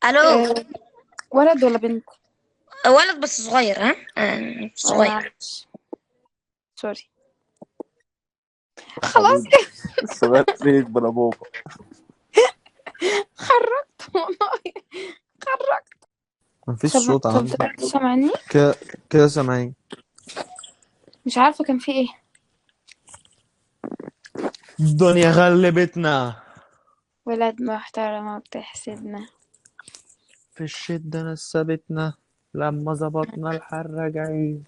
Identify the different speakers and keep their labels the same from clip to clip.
Speaker 1: الو.
Speaker 2: ولد ولا بنت؟
Speaker 1: ولد بس صغير، ها؟ صغير.
Speaker 2: معلش، سوري.
Speaker 3: يا
Speaker 2: خلاص.
Speaker 3: حبيبي، الصغير فين بلا بابا؟
Speaker 2: خرجت والله، خرجت.
Speaker 3: مفيش
Speaker 2: طب
Speaker 3: صوت
Speaker 2: طب
Speaker 3: عندي.
Speaker 2: دلوقتي سامعني؟
Speaker 3: كده سامعين.
Speaker 2: مش عارفة كان في ايه.
Speaker 3: الدنيا غلبتنا.
Speaker 2: ولاد محترمة بتحسدنا.
Speaker 3: في الشدة نسبتنا، لما ظبطنا الحال راجعين.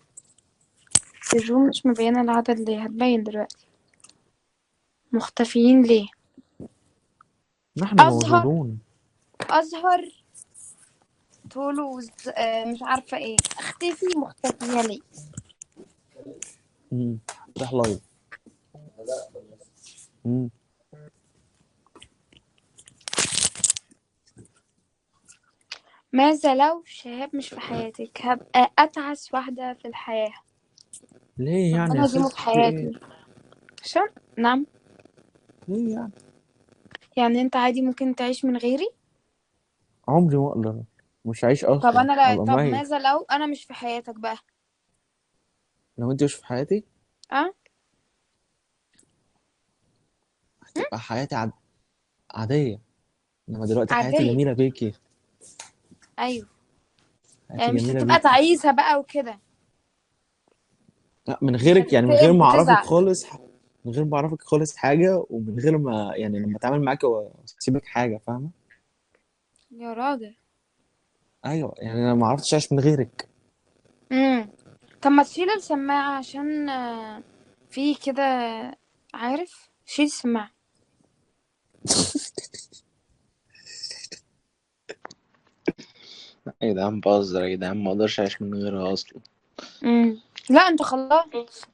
Speaker 2: الروم مش مبينة العدد ليه؟ هتبين دلوقتي. مختفيين ليه؟
Speaker 3: نحن
Speaker 2: أزهر
Speaker 3: موجودون.
Speaker 2: أزهر تولوز، مش عارفة ايه، اختفي مختفية ليه؟
Speaker 3: افتح لايف.
Speaker 2: ماذا لو شهاب مش في حياتك؟ هبقى أتعس واحدة في الحياة.
Speaker 3: ليه يعني يا
Speaker 2: ربنا يديمه في
Speaker 3: ست؟ في ايه؟
Speaker 2: حياتي. عشان نعم.
Speaker 3: ليه يعني؟
Speaker 2: يعني انت عادي ممكن تعيش من غيري.
Speaker 3: عمري ما اقدر. مش عايش
Speaker 2: طب
Speaker 3: اصلا،
Speaker 2: انا لا،
Speaker 3: ابقى
Speaker 2: طب
Speaker 3: ميت.
Speaker 2: ماذا لو انا مش في حياتك بقى؟
Speaker 3: لو انت مش في حياتي
Speaker 2: اه.
Speaker 3: هتبقى حياتي عادية. انما دلوقتي حياتي
Speaker 2: عادية.
Speaker 3: جميلة بيكي.
Speaker 2: ايوه.
Speaker 3: حياتي
Speaker 2: يعني مش
Speaker 3: جميلة
Speaker 2: هتبقى
Speaker 3: بيكي.
Speaker 2: تعيسة بقى وكده؟
Speaker 3: لا، من
Speaker 2: مش
Speaker 3: غيرك يعني، من غير
Speaker 2: هتكتئب
Speaker 3: ما اعرفك
Speaker 2: وتزعل؟
Speaker 3: خالص. من غير ما اعرفك خالص حاجة، ومن غير ما يعني لما اتعامل معاك واسيبك حاجة، فاهمة؟
Speaker 2: يا راجل.
Speaker 3: ايوه، يعني انا ما عرفتش اعيش من غيرك.
Speaker 2: امم طب ما تشيل السماعة عشان في كده، عارف؟ شيل السماعة.
Speaker 3: يا جدعان بهزر، يا جدعان ما اقدرش اعيش من غيرها اصلا.
Speaker 2: لا انت خلاص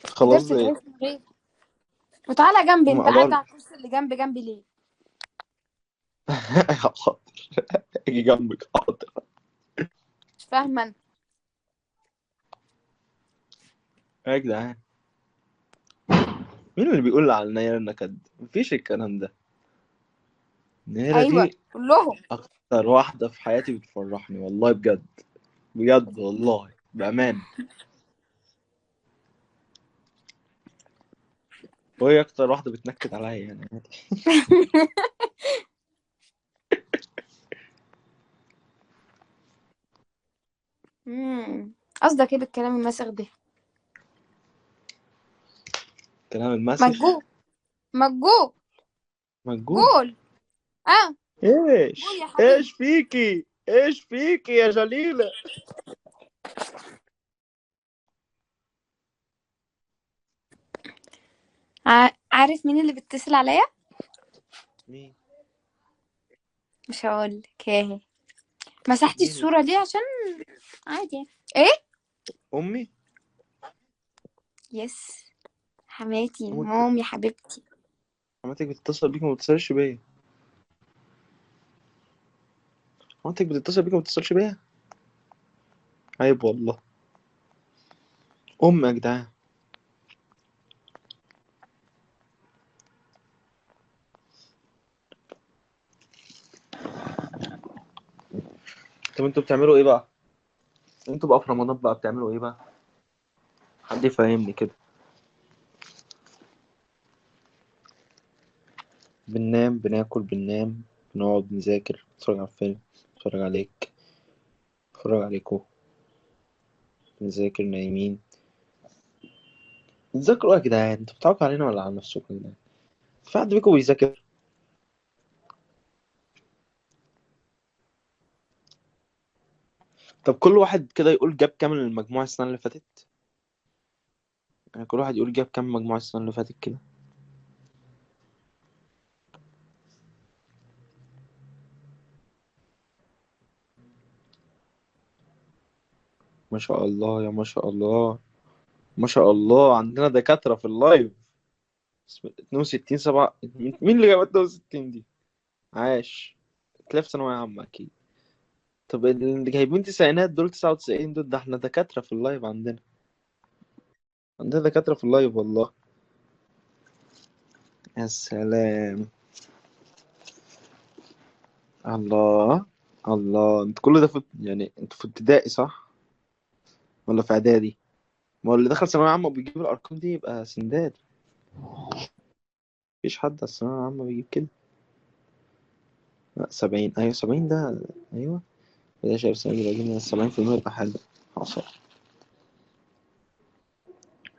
Speaker 3: خلاص
Speaker 2: قدرت
Speaker 3: ايه؟
Speaker 2: تعيش من غيري. وتعالى جنبي،
Speaker 3: ما
Speaker 2: انت قاعد
Speaker 3: اقدر.
Speaker 2: على الكرسي اللي جنبي ليه؟
Speaker 3: حاضر، اجي جنبك، حاضر.
Speaker 2: مش فاهمة انا.
Speaker 3: يا جدعان، مين اللي بيقول على النيرة نكد؟ مفيش الكلام ده. النيرة
Speaker 2: ايوه
Speaker 3: دي
Speaker 2: كلهم.
Speaker 3: اكتر واحدة في حياتي بتفرحني، والله بجد. بجد والله بأمان. وهي اكتر واحدة بتنكد عليا يعني.
Speaker 2: قصدك ايه بالكلام الماسخ ده؟
Speaker 3: كلام المسخ.
Speaker 2: مجهول. مجهول.
Speaker 3: مجهول.
Speaker 2: قول. اه. قول
Speaker 3: ايش
Speaker 2: يا
Speaker 3: ايش
Speaker 2: حبيبي.
Speaker 3: فيكي؟ ايش فيكي يا جليلة؟
Speaker 2: عارف مين اللي بيتصل عليا؟
Speaker 3: مين؟
Speaker 2: مش هقولك ايه. مسحتي
Speaker 3: مين؟
Speaker 2: الصورة دي عشان عادي يعني. ايه؟
Speaker 3: امي.
Speaker 2: يس. حماتي،
Speaker 3: امك.
Speaker 2: مامي، حبيبتي.
Speaker 3: حماتك بتتصل بيك وما بتتصلش بيا؟ حماتك بتتصل بيك وما بتتصلش بيا؟ عيب والله. يا جدعان. طب انتوا بتعملوا ايه بقى؟ انتوا بقى في رمضان بقى بتعملوا ايه بقى؟ حد يفهمني كده. بننام، بناكل، بننام، بنقعد نذاكر، نتفرج على فيلم، نتفرج عليك، نتفرج عليكوا، نذاكر، نايمين. تذاكروا ايه يا جدعان؟ انتوا بتضحكوا علينا ولا على نفسكم يا جدعان؟ في حد فيكم بيذاكر؟ طب كل واحد كده يقول جاب كام المجموع السنة اللي فاتت. يعني كل واحد يقول جاب كام مجموع السنة اللي فاتت كده. ما شاء الله يا ما شاء الله. ما شاء الله، عندنا دكاترة في اللايف. 62 7. مين اللي جاب 62 دي؟ عاش. تلاقي في ثانوية عامة أكيد. طب اللي جايبين تسعينات دول، 99 دول، ده احنا دكاترة في اللايف عندنا. عندنا دكاترة في اللايف والله. يا سلام. الله. الله، انت كل ده يعني انت في ابتدائي صح ولا في اعدادي؟ ما هو اللي دخل ثانوية عامة وبيجيب الارقام دي يبقى سندال. مفيش حد على الثانوية العامة بيجيب كده. لا 70، ايوه 70 ده. ايوه. ده شايف 70 يبقى جبنا 70% يبقى حاجة. حصل.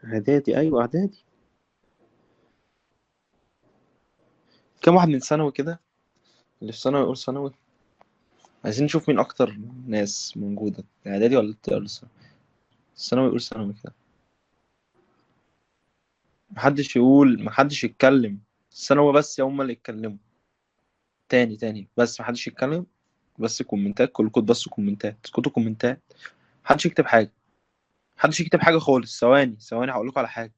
Speaker 3: اعدادي، ايوه اعدادي. كم واحد من ثانوي كده؟ اللي في ثانوي يقول ثانوي. عايزين نشوف مين اكتر ناس موجودة، اعدادي ولا ثانوي. ثانوي يقول ثانوي كده. محدش يقول، محدش يتكلم. ثانوي بس يا هما اللي يتكلموا. تاني بس محدش يتكلم. بس كومنتات، كلكم بس كومنتات، اسكتوا كومنتات. محدش يكتب حاجة. محدش يكتب حاجة خالص. ثواني هقول لكم على حاجة.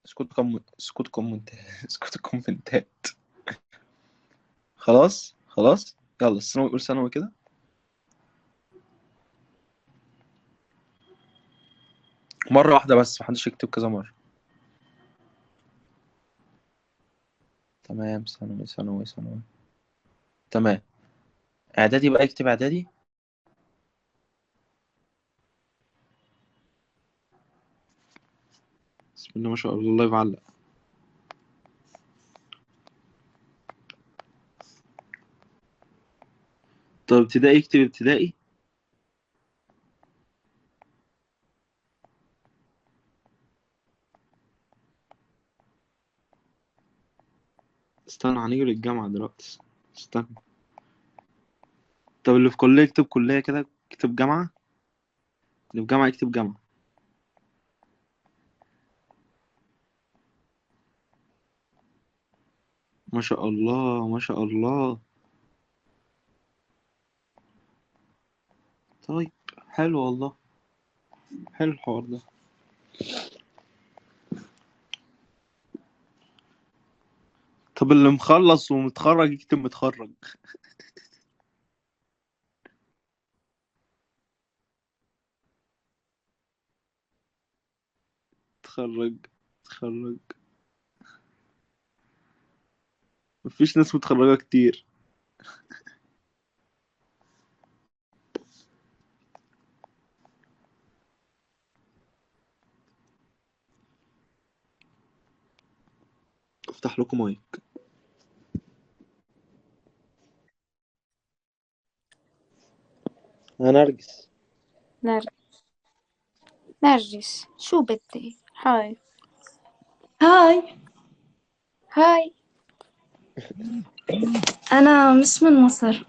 Speaker 3: اسكتوا كومنتات. اسكتوا كومنتات. خلاص يلا الثانوي يقول ثانوي كده. مرة واحدة بس، محدش يكتب كذا مرة. تمام، ثانوي. تمام. اعدادي بقى يكتب اعدادي. بسم الله ما شاء الله، الله يعلق. طب ابتدائي يكتب ابتدائي. استنى هنيجي للجامعة دلوقتي. استنى. طب اللي في كلية يكتب كلية كده، يكتب جامعة. اللي في جامعة يكتب جامعة. ما شاء الله ما شاء الله. طيب. حلو والله. حلو الحوار ده. طب اللي مخلص ومتخرج يكتب متخرج. تخرج. مفيش ناس متخرجة كتير. افتح لكم مايك. انا نرجس.
Speaker 2: نر... نرجس شو بدي؟ هاي.
Speaker 1: هاي.
Speaker 2: هاي.
Speaker 1: أنا مش من مصر.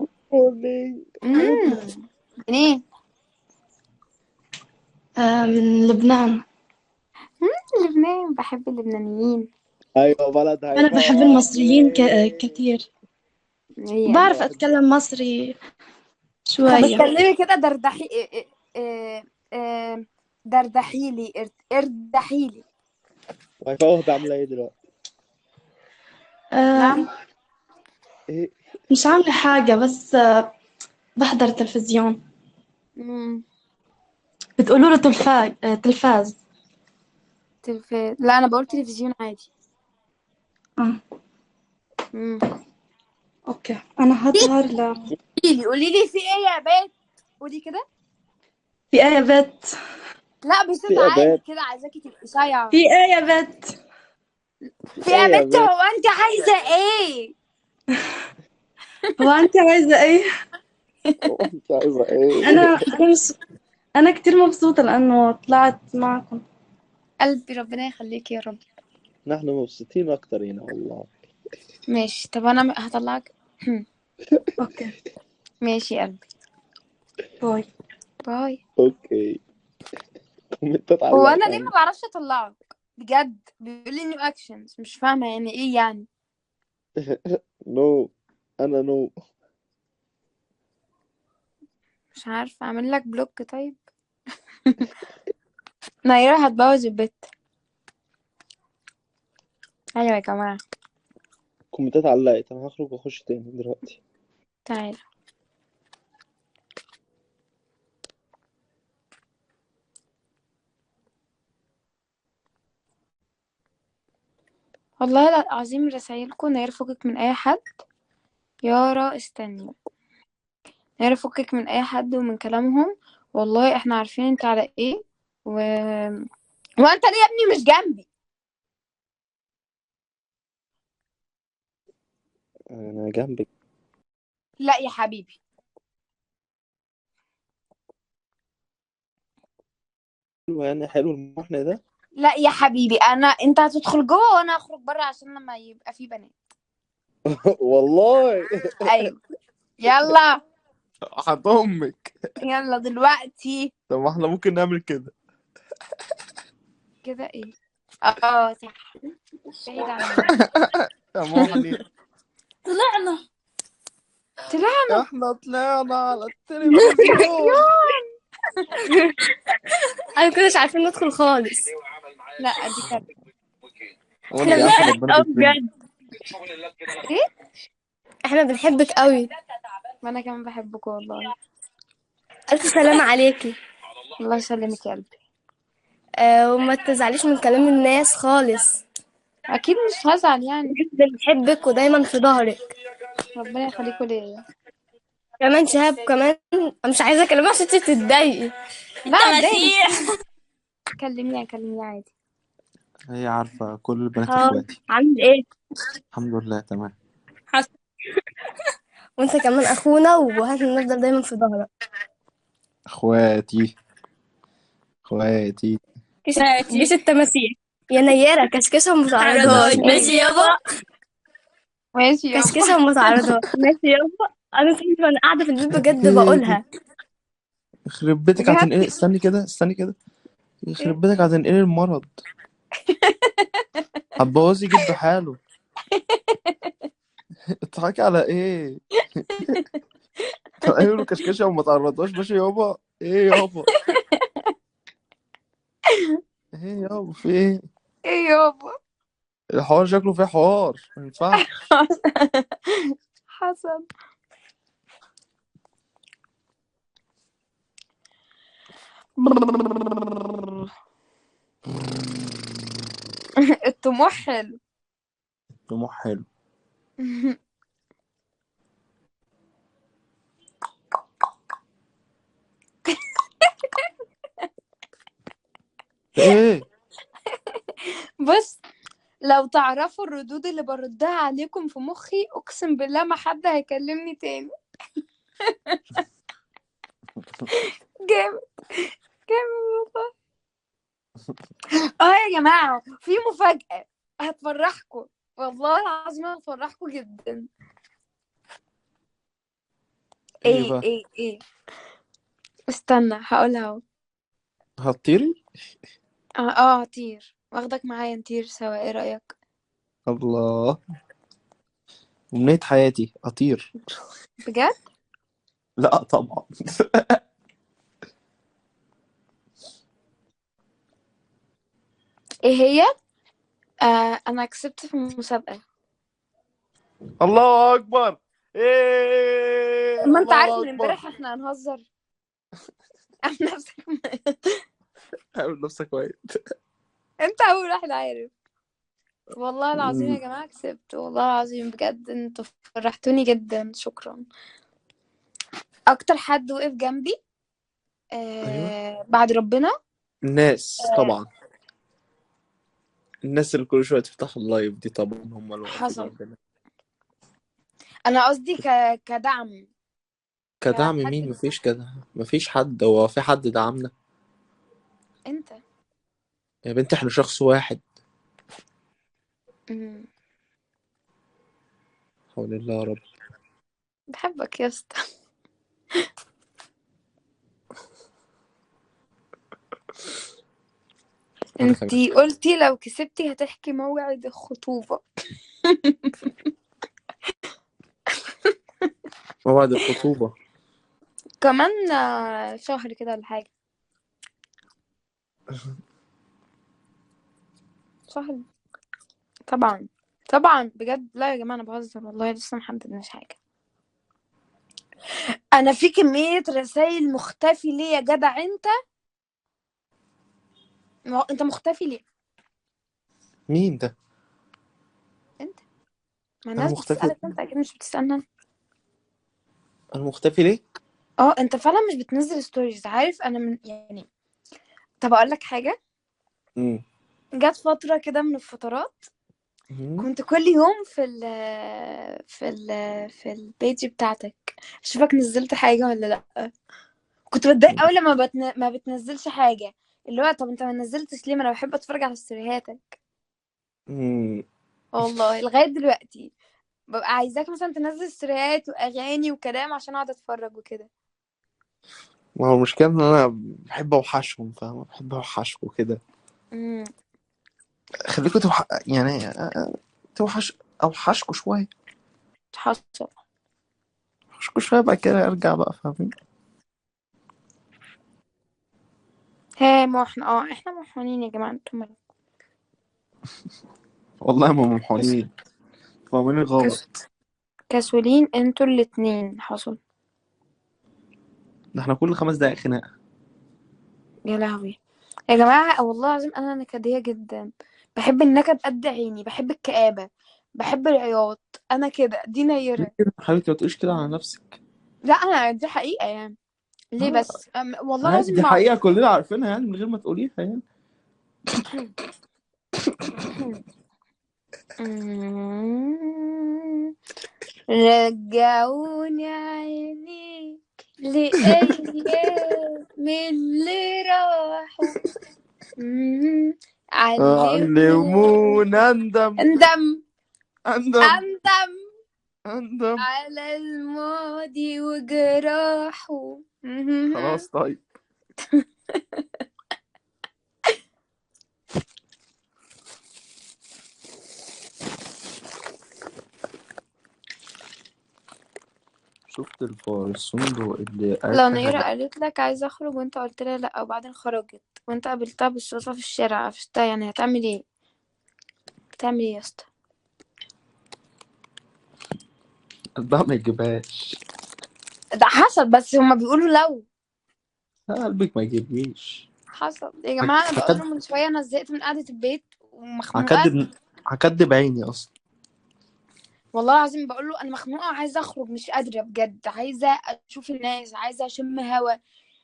Speaker 2: منين؟
Speaker 1: من لبنان.
Speaker 2: لبنان، بحب اللبنانيين.
Speaker 3: ايوه بلد
Speaker 1: أنا بحب المصريين كتير.
Speaker 2: هي قلبي.
Speaker 1: بعرف أتكلم مصري
Speaker 2: طب
Speaker 1: شوية.
Speaker 2: اتكلمي كده دردحي إيه- إيه- دردحيلي اردحيلي.
Speaker 3: واي فوهد عاملة ايه دلوقتي؟
Speaker 1: آه،
Speaker 2: نعم.
Speaker 3: ايه؟
Speaker 1: مش عاملة حاجة بس بحضر تلفزيون.
Speaker 2: مم.
Speaker 1: بتقولوا له تلفاز.
Speaker 2: لا انا بقول تلفزيون عادي.
Speaker 1: آه.
Speaker 2: مم.
Speaker 1: أوكي، أنا هظهر
Speaker 2: قولي لي في ايه يا بيت. قولي كده.
Speaker 1: في آية بت.
Speaker 2: لا
Speaker 3: في
Speaker 2: بصوت عالي
Speaker 3: ابات.
Speaker 2: كده، عايزاكي تبقي صايعه.
Speaker 1: في آية بت.
Speaker 2: في
Speaker 3: ايه
Speaker 2: يا
Speaker 3: يا
Speaker 2: بنت،
Speaker 3: بات؟
Speaker 2: هو انت عايزه ايه؟
Speaker 1: هو أنت عايزة إيه؟
Speaker 3: انت عايزة ايه؟
Speaker 1: أنا مش أنا كتير مبسوطة لأنه طلعت معكم.
Speaker 2: قلبي ربنا يخليك يا رب.
Speaker 3: نحن مبسوطين اكتر هنا والله.
Speaker 2: ماشي، طب انا هطلعك.
Speaker 1: أوكي.
Speaker 2: ماشي يا قلبي.
Speaker 1: باي.
Speaker 2: باي.
Speaker 3: اوكي. كومنتات
Speaker 2: هو
Speaker 3: علقت
Speaker 2: انا ليه ما
Speaker 3: عندي.
Speaker 2: بعرفش اطلعك؟ بجد بيقول لي نيو اكشنز، مش فاهمه يعني ايه يعني.
Speaker 3: نو. انا نو.
Speaker 2: مش عارفه اعمل لك بلوك طيب. نايرة هتبوظ البيت. ايوه يا جماعه.
Speaker 3: كومنتات علقت، انا هخرج واخش تاني دلوقتي.
Speaker 2: تعالى. والله العظيم رسايلكم ناير فوقك من اي حد. يارا استني، يارا فكك من اي حد ومن كلامهم، والله احنا عارفين انت على ايه وانت ليه يا ابني مش جنبي؟
Speaker 3: انا جنبك.
Speaker 2: لا يا حبيبي.
Speaker 3: حلو يعني، حلو المحن ده.
Speaker 2: لا يا حبيبي، انت هتدخل جوه وانا هخرج بره عشان لما يبقى في بنات.
Speaker 3: والله.
Speaker 2: ايوه. يلا.
Speaker 3: هضمك.
Speaker 2: يلا دلوقتي.
Speaker 3: طب ما احنا ممكن نعمل كده.
Speaker 2: كده ايه؟ اه صح، بعيد عني.
Speaker 3: يا محني.
Speaker 1: طلعنا.
Speaker 2: طلعنا.
Speaker 3: احنا طلعنا على التلفزيون.
Speaker 1: انا كناش عارفين ندخل خالص.
Speaker 2: لا دي كانت
Speaker 3: وانا
Speaker 1: احنا
Speaker 3: دي عارفه
Speaker 1: بنحبك
Speaker 3: ربنا
Speaker 1: قوي
Speaker 3: بيكرمني.
Speaker 1: بجد.
Speaker 2: ايه.
Speaker 1: احنا بنحبك قوي.
Speaker 2: وانا كمان بحبك والله.
Speaker 1: الف سلامة عليكي.
Speaker 2: الله يسلمك يا قلبي.
Speaker 1: وما تزعليش من كلام الناس خالص.
Speaker 2: اكيد مش هزعل يعني.
Speaker 1: بنحبك ودايما في ظهرك.
Speaker 2: ربنا يخليكوا ليا.
Speaker 1: كمان شهاب كمان. مش عايزه اكلمها عشان انت تتضايقي.
Speaker 2: لا اتضايق.
Speaker 1: مسيح.
Speaker 2: كلميها عادي.
Speaker 3: هي عارفه كل البنات
Speaker 1: اه.
Speaker 3: اخواتي.
Speaker 1: عامل ايه؟
Speaker 3: الحمد لله تمام.
Speaker 1: حصل. وانت كمان اخونا وهنفضل دايما في ظهرك.
Speaker 3: اخواتي. اخواتي.
Speaker 1: جيش التماسيح. يا نيارة كشكشة ومتعرضات ماشي يابا.
Speaker 2: ماشي يابا.
Speaker 1: كشكشة ومتعرضات ماشي يابا. انا سمعت وانا قاعدة في البيت بجد بقولها.
Speaker 3: يخرب بيتك
Speaker 2: بجد.
Speaker 3: هتنقل، استني كده استني كده.
Speaker 2: ايه.
Speaker 3: يخرب بيتك هتنقل المرض. هتبوظي جده حاله. اضحكي على ايه؟ طلعي له كشكشه وما تعرضهاش ماشي يابا. ايه يابا؟ ايه يابا في ايه؟
Speaker 2: ايه يابا.
Speaker 3: الحوار شكله فيه حوار ما ينفعش.
Speaker 2: حسن. الطموح حلو.
Speaker 3: طموح حلو. ايه؟
Speaker 2: بص، لو تعرفوا الردود اللي بردها عليكم في مخي اقسم بالله ما حد هيكلمني تاني. جامد. جامد والله. اه يا جماعة في مفاجأة هتفرحكم، والله العظيم هتفرحكم جدا.
Speaker 3: ايه
Speaker 2: ايه
Speaker 3: بقى؟
Speaker 2: ايه ايه. استنى هقولها اهو.
Speaker 3: هتطيري؟
Speaker 2: هطير واخدك معايا نطير سوا، ايه رأيك؟
Speaker 3: الله. أمنية حياتي أطير.
Speaker 2: بجد.
Speaker 3: لا طبعا.
Speaker 2: ايه هي؟ انا كسبت في المسابقة.
Speaker 3: الله أكبر. إيه
Speaker 2: ما انت عارف
Speaker 3: الله
Speaker 2: من
Speaker 3: أكبر.
Speaker 2: امبارح احنا هنهزر. اعمل نفسك.
Speaker 3: اعمل نفسك كويس.
Speaker 2: انت اول واحد عارف. والله العظيم يا جماعة كسبت، والله العظيم بجد انتوا فرحتوني جدا، شكرا. اكتر حد وقف جنبي
Speaker 3: أيوه.
Speaker 2: بعد ربنا.
Speaker 3: الناس طبعا. الناس اللي كل شوية تفتح اللايف دي طبعا هم اللي واقفين
Speaker 2: حصل.
Speaker 3: جنبنا.
Speaker 2: انا قصدي كدعم.
Speaker 3: كدعم
Speaker 2: كحد
Speaker 3: مين؟ مفيش كده، مفيش حد. هو في حد دعمنا؟
Speaker 2: انت.
Speaker 3: يا بنتي احنا شخص واحد.
Speaker 2: مم.
Speaker 3: حول الله يا رب.
Speaker 2: بحبك يا اسطى.
Speaker 3: وانا كمان.
Speaker 2: انتي قلتي لو كسبتي هتحكي موعد الخطوبة.
Speaker 3: موعد الخطوبة.
Speaker 2: كمان شهر كده ولا حاجة. شهر. طبعا. طبعا بجد، لا يا جماعة انا بهزر والله، لسه محددناش حاجة. انا في كمية رسائل مختفي ليه يا جدع انت؟ انت مختفي ليه؟
Speaker 3: مين ده؟
Speaker 2: انت. ما
Speaker 3: انا
Speaker 2: الناس
Speaker 3: مختفي؟
Speaker 2: بتسألك انت، اكيد مش بتسألنا أنا.
Speaker 3: انا مختفي ليه؟
Speaker 2: انت فعلا مش بتنزل ستوريز، عارف انا من يعني. طب اقول لك حاجه.
Speaker 3: مم.
Speaker 2: جت فتره كده من الفترات،
Speaker 3: مم.
Speaker 2: كنت كل يوم في البيج بتاعتك اشوفك نزلت حاجه ولا لا. كنت بتضايق قوي لما ما بتنزلش حاجه، اللي هو طب انت ما نزلتش ليه؟ ما انا بحب اتفرج على ستوريهاتك.
Speaker 3: مم.
Speaker 2: والله لغايه دلوقتي ببقى عايزاك مثلا تنزل ستوريات واغاني وكلام عشان اقعد اتفرج وكده.
Speaker 3: ما هو المشكلة ان انا بحب اوحشهم، فاهم؟ بحب اوحشكوا كده.
Speaker 2: امم
Speaker 3: خليكوا يعني توحش، اوحشكوا شوية.
Speaker 2: حصل.
Speaker 3: اوحشكوا شوية بعد كده ارجع بقى، فاهمين؟
Speaker 2: ها ما احنا احنا محونين يا جماعه، انتم مالكم؟
Speaker 3: والله ما ممحونين، فاهمين
Speaker 2: كس...
Speaker 3: غلط.
Speaker 2: كسولين انتوا الاتنين. حصل.
Speaker 3: ده احنا كل 5 دقايق خناقة.
Speaker 2: يا لهوي يا جماعه، والله العظيم انا نكديه جدا. بحب النكد قد عيني، بحب الكآبه، بحب العياط. انا كده دي
Speaker 3: ليه
Speaker 2: نيره.
Speaker 3: كده يا حبيبتي؟ ما تقوليش كده على نفسك.
Speaker 2: لا انا دي حقيقه يعني. ليه
Speaker 3: ها،
Speaker 2: بس؟ والله
Speaker 3: عادي،
Speaker 2: العظيم
Speaker 3: دي
Speaker 2: ما.
Speaker 3: حقيقة كلنا عارفينها يعني من غير ما تقوليها يعني.
Speaker 2: رجعوني عينيك لأيام اللي راحوا. علموني
Speaker 3: علمونا اندم.
Speaker 2: اندم.
Speaker 3: اندم.
Speaker 2: اندم
Speaker 3: اندم.
Speaker 2: على الماضي وجراحه.
Speaker 3: خلاص طيب. شفت الفارسون اللي
Speaker 2: لو
Speaker 3: قالها
Speaker 2: نيرة
Speaker 3: بقى.
Speaker 2: قالت لك عايزة اخرج وانت قلت لها لا، وبعدين خرجت وانت قابلتها بالصدفة في الشارع قفشتها، يعني هتعمل ايه؟ بتعمل ايه يا اسطى؟
Speaker 3: قلبها ما يجيبهاش.
Speaker 2: ده حصل، بس هما بيقولوا لو.
Speaker 3: قلبك ما يجيبنيش.
Speaker 2: حصل يا جماعة. انا بقول
Speaker 3: هكدب.
Speaker 2: له من شوية انا زهقت من قعدة البيت ومخنوقة.
Speaker 3: هكدب. هكدب عيني اصلا.
Speaker 2: والله العظيم بقول له انا مخنوقة، عايزة اخرج، مش قادرة بجد، عايزة اشوف الناس، عايزة اشم هوا.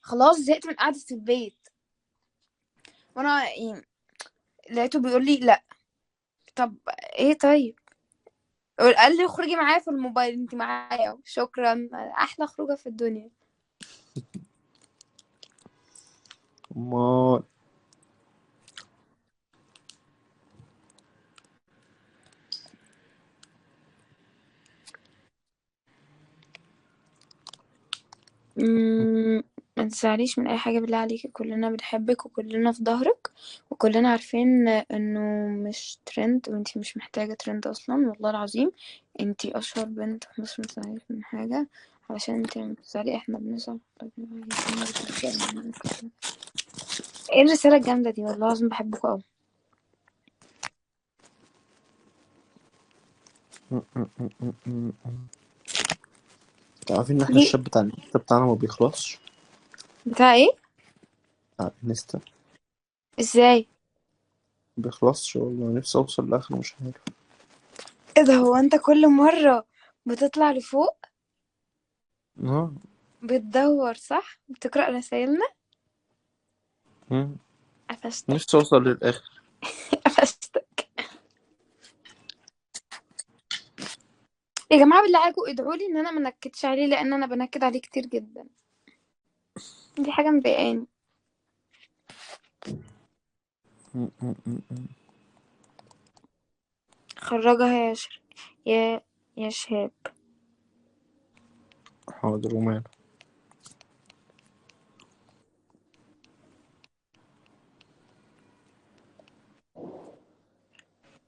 Speaker 2: خلاص زهقت من قعدة البيت. وانا يعني لقيته بيقول لي لا. طب ايه طيب؟ قال لي اخرجي معايا في الموبايل، انت معايا شكرا، احلى خروجه في الدنيا.
Speaker 3: ما
Speaker 2: ما تزعليش من اي حاجه بالله عليكي، كلنا بنحبك وكلنا في ظهرك، وكلنا عارفين انه مش ترند، وانتي مش محتاجه ترند اصلا والله العظيم. انتي اشهر بنت في مصر، ما تزعليش من حاجه علشان انتي لما بتزعلي احنا بنزعل. ايه الرساله الجامده دي؟ والله العظيم بحبكوا قوي.
Speaker 3: تعرفين ان احنا
Speaker 2: ليه؟
Speaker 3: الشاب بتاع الانستا بتاعنا ما بيخلصش.
Speaker 2: بتاع ايه؟
Speaker 3: بتاع الانستا
Speaker 2: ازاي؟
Speaker 3: ما بيخلصش، والله نفسي اوصل لاخره مش عارف.
Speaker 2: ايه ده؟ هو انت كل مره بتطلع لفوق
Speaker 3: اه.
Speaker 2: بتدور صح، بتقرأ رسايلنا؟
Speaker 3: مم.
Speaker 2: قفشتك.
Speaker 3: نفسي اوصل للاخر.
Speaker 2: قفشتك يا جماعة، بالله عليكم ادعوا لي ان انا ما نكدش عليه، لان انا بنكد عليه كتير جدا. دي حاجة مضايقاني. خرجها يا يا شهاب.
Speaker 3: حاضر وماله.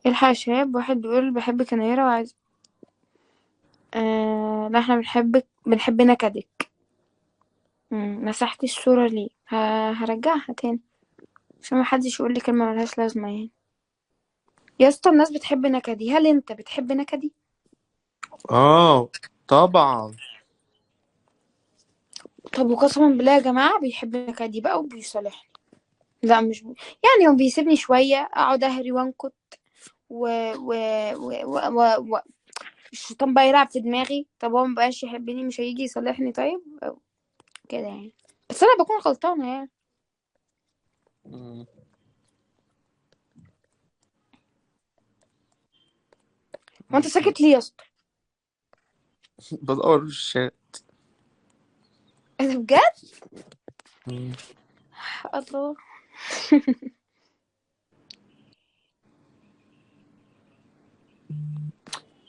Speaker 2: الحق يا شهاب، واحد بيقول بحبك يا نيرة وعايز لا احنا بنحب نكدك. مسحتي الصورة ليه؟ هرجعها تاني عشان ما حدش يقول لي كلمة ملهاش لازمة يعني. يا اسطى الناس بتحب نكدي، هل انت بتحب نكدي؟
Speaker 3: اه طبعا.
Speaker 2: طب وقسما بالله يا جماعة بيحب نكدي بقى وبيصالحني. لا مش يعني هو بيسيبني شوية اقعد اهري وانكت و... و... و... و... و... الشيطان بقى يلعب في دماغي، طب هو مبقاش يحبني مش هيجي يصالحني طيب، أو كده يعني. بس انا بكون غلطانة يعني.
Speaker 3: مم.
Speaker 2: هو انت ساكت ليه يا اسطى؟
Speaker 3: بدور الشات.
Speaker 2: ايه ده بجد؟
Speaker 3: مم.
Speaker 2: الله.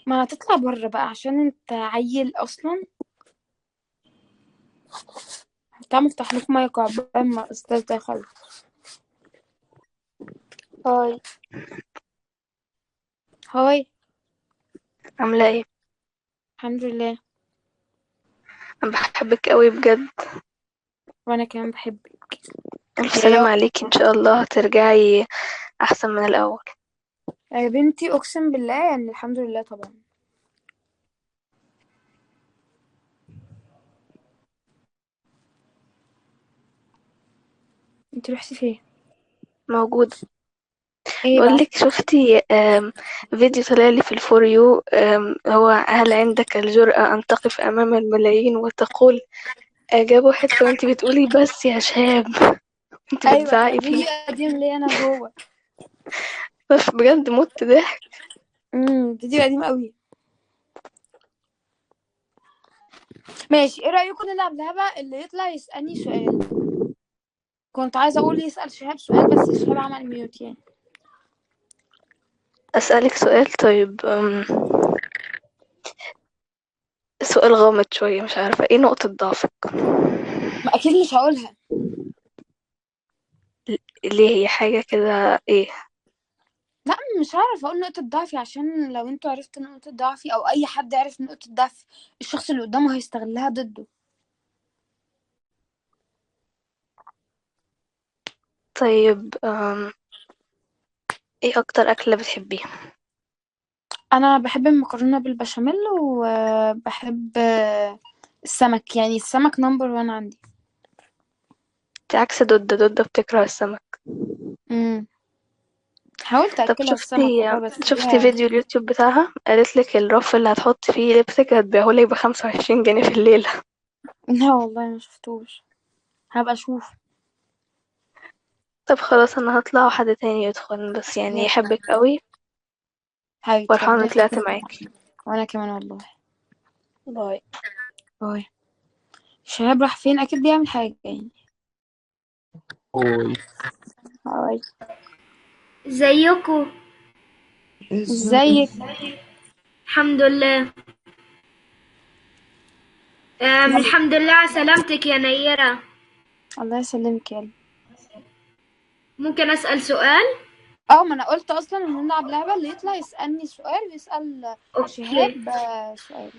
Speaker 2: ما هتطلع بره بقى عشان انت عيل اصلا. تعال افتح لك مايك عقبال ما الاستاذ ده يخلص.
Speaker 4: هاي،
Speaker 2: هاي.
Speaker 4: عاملة ايه؟
Speaker 2: الحمد لله.
Speaker 4: أنا بحبك قوي بجد.
Speaker 2: وانا كمان بحبك.
Speaker 4: ألف
Speaker 2: يا
Speaker 4: سلامة
Speaker 2: يا
Speaker 4: عليكي، إن شاء الله هترجعي أحسن من الأول.
Speaker 2: يا بنتي اقسم بالله يعني الحمد لله طبعا. انت رحتي فين؟
Speaker 4: موجودة.
Speaker 2: ايه بقى؟
Speaker 4: بقولك شفتي فيديو طلع لي في الفور يو، هو هل عندك الجرأة أن تقف أمام الملايين وتقول جابوا حتة وانتي بتقولي بس يا شاب. انتي
Speaker 2: ايوه
Speaker 4: بتزعقي
Speaker 2: كان
Speaker 4: فيه.
Speaker 2: فيديو قديم ليا انا وهو.
Speaker 4: بس بجد مت ضحك.
Speaker 2: فيديو قديم قوي. ماشي، ايه رايكم نلعب لعبه اللي يطلع يسالني سؤال. كنت عايزه اقول يسال شهاب سؤال بس شهاب عمل ميوت يعني.
Speaker 4: أسألك سؤال طيب. سؤال غامض شوية، مش عارفة ايه نقطة ضعفك.
Speaker 2: ما اكيد مش هقولها.
Speaker 4: ليه؟ هي حاجة كده ايه؟
Speaker 2: لا مش هعرف اقول نقطه ضعفي، عشان لو انتوا عرفتوا نقطه ضعفي او اي حد عرف نقطه ضعف الشخص اللي قدامه هيستغلها ضده.
Speaker 4: طيب ايه اكتر اكلة بتحبيها؟
Speaker 2: انا بحب المكرونه بالبشاميل وبحب السمك، يعني السمك نمبر وان عندي.
Speaker 4: انت عكس دودة بتكره السمك.
Speaker 2: امم حاولت
Speaker 4: طب
Speaker 2: اكلها السمك
Speaker 4: شفتي
Speaker 2: والله بس
Speaker 4: شفتي
Speaker 2: هي.
Speaker 4: فيديو اليوتيوب بتاعها؟ قالت لك الرف اللي هتحط فيه لبسك هتبيعهولك ب25 جنيه في الليلة.
Speaker 2: لا والله ما شفتوش، هبقى اشوف.
Speaker 4: طب خلاص انا هطلع وحد تاني يدخل، بس يعني
Speaker 2: ماشي
Speaker 4: يحبك قوي.
Speaker 2: حبيبتي
Speaker 4: فرحانة
Speaker 2: ربنا
Speaker 4: اني طلعت
Speaker 2: يخليك.
Speaker 4: معاكي.
Speaker 2: وانا كمان والله.
Speaker 4: باي.
Speaker 2: باي. شهاب راح فين؟ اكيد بيعمل حاجه يعني.
Speaker 3: اوي.
Speaker 2: باي.
Speaker 1: ازيكم؟
Speaker 2: ازيك؟
Speaker 1: الحمد لله.
Speaker 2: يلا.
Speaker 1: الحمد لله على سلامتك يا نيرة.
Speaker 2: الله يسلمك يلا.
Speaker 1: ممكن أسأل سؤال؟
Speaker 2: اه ما انا قلت اصلا ان نلعب لعبه اللي يطلع يسالني سؤال ويسال
Speaker 1: اوكي.
Speaker 2: شهاب سؤال.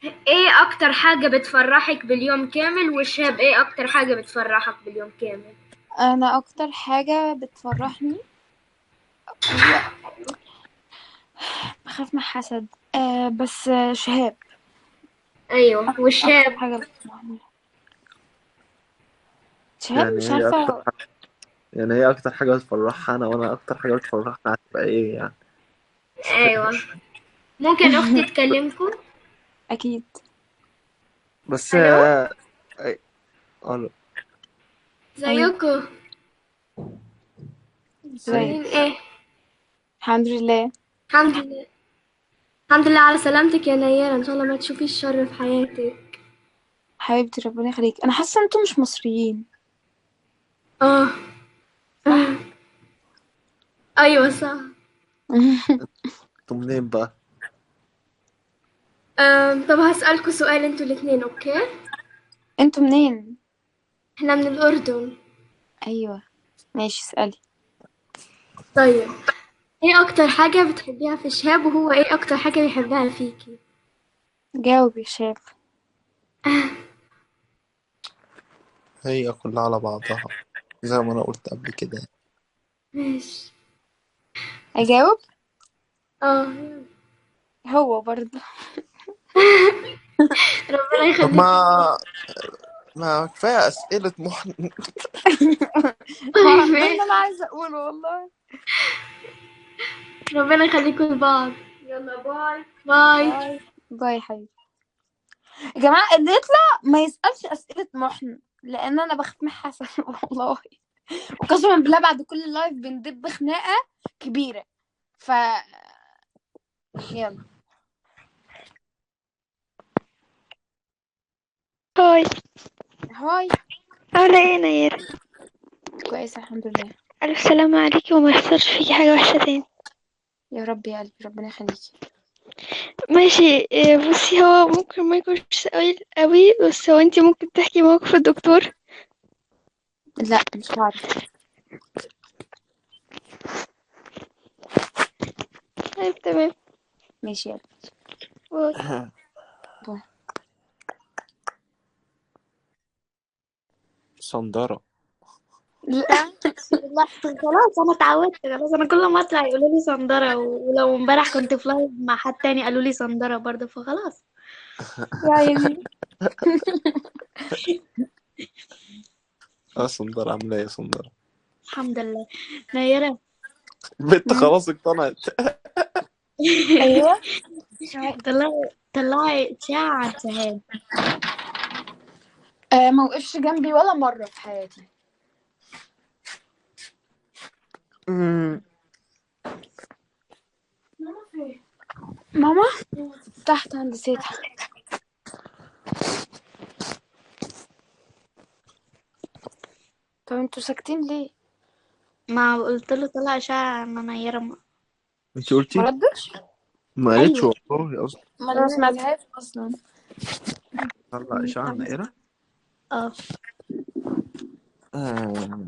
Speaker 1: ايه اكتر حاجة بتفرحك باليوم كامل، وشاب ايه اكتر حاجة بتفرحك باليوم كامل؟
Speaker 2: انا اكتر حاجه بتفرحني هي بخاف من حسد بس شهاب.
Speaker 1: ايوه
Speaker 2: اكتر
Speaker 1: وشاب.
Speaker 2: حاجه بتفرحني شهاب،
Speaker 3: يعني
Speaker 2: مش
Speaker 3: هي اكتر
Speaker 2: عارفه.
Speaker 3: يعني هي اكتر حاجة بتفرحها انا، وانا اكتر حاجة بتفرحها هتبقى ايه يعني؟
Speaker 1: ايوه. ممكن اختي تكلمكم؟
Speaker 2: اكيد.
Speaker 3: بس
Speaker 1: الو.
Speaker 3: أي- ألو.
Speaker 2: ايوه.
Speaker 1: ازيكم؟
Speaker 2: ازيك؟
Speaker 1: عاملين ايه؟
Speaker 2: الحمد لله.
Speaker 1: الحمد لله. الحمد لله على سلامتك يا نيرة، ان شاء الله ما تشوفيش شر في حياتك.
Speaker 2: حبيبتي ربنا يخليك، انا حاسه انتوا مش مصريين.
Speaker 1: اه.
Speaker 2: صح.
Speaker 1: ايوه صح.
Speaker 3: انتوا منين بقى؟
Speaker 1: طب هسألكوا سؤال انتوا الاتنين، اوكي؟
Speaker 2: انتوا منين؟
Speaker 1: احنا من الأردن.
Speaker 2: ايوه ماشي اسالي.
Speaker 1: طيب، ايه اكتر حاجة بتحبيها في شهاب، وهو ايه اكتر حاجة بيحبها فيكي؟
Speaker 2: جاوب يا شاب.
Speaker 3: هي كلها على بعضها، زي ما انا قلت قبل كده.
Speaker 1: ماشي.
Speaker 2: اجاوب.
Speaker 1: اه.
Speaker 2: هو برضه.
Speaker 1: ربنا
Speaker 3: طب
Speaker 1: يخليكي لبعض.
Speaker 3: ما كفاية أسئلة
Speaker 1: طيب
Speaker 2: ده اللي
Speaker 1: ماشي.
Speaker 2: انا عايزه اقوله والله.
Speaker 1: ربنا يخليكم لبعض. يلا باي.
Speaker 2: باي باي حبيبي. يا جماعة اللي يطلع ما يسألش أسئلة محن، لأن أنا بخاف من حسن والله. وقسما بالله بعد كل لايف بندب خناقة كبيرة. ف يلا
Speaker 4: هاي،
Speaker 2: هاي.
Speaker 4: عاملة ايه يا نيرة؟
Speaker 2: كويسة الحمد لله.
Speaker 4: ألف سلامة عليكي وما يحصلش فيكي حاجة وحشة تاني.
Speaker 2: يا رب يا قلبي ربنا يخليكي.
Speaker 4: ماشي. بصي، هو ممكن ما يكونش سؤال قوي، بس هو انتي ممكن تحكي موقف الدكتور.
Speaker 2: لا مش هعرف.
Speaker 4: طيب تمام.
Speaker 2: ماشي يلا.
Speaker 4: باي.
Speaker 2: باي.
Speaker 3: صندرة.
Speaker 2: لا
Speaker 5: لا خلاص انا اتعودت، خلاص انا كل ما اطلع يقولوا لي صندرة، ولو امبارح كنت في لايف مع حد تاني قالوا لي صندرة برضه، فخلاص.
Speaker 2: يا عيني.
Speaker 3: صندرة عاملة ايه يا صندرة؟
Speaker 5: الحمد لله. نيرة.
Speaker 3: البنت خلاص اقتنعت.
Speaker 2: ايوه.
Speaker 5: طلعي اشاعة عن شهاب.
Speaker 2: ما وقفش جنبي ولا مرة في حياتي. ماما تحت عند سيتها. طب انتوا ساكتين ليه؟
Speaker 5: ما قلت له طلع اشاعة عن نيرة
Speaker 3: انت
Speaker 2: ما
Speaker 3: قلتي؟
Speaker 2: ردش.
Speaker 3: ما قالتش
Speaker 5: ايوه.
Speaker 3: والله اصلا.
Speaker 2: انا ما سمعتهاش اصلا.
Speaker 3: طلع اشاعة نائرة.
Speaker 5: اه
Speaker 3: آه،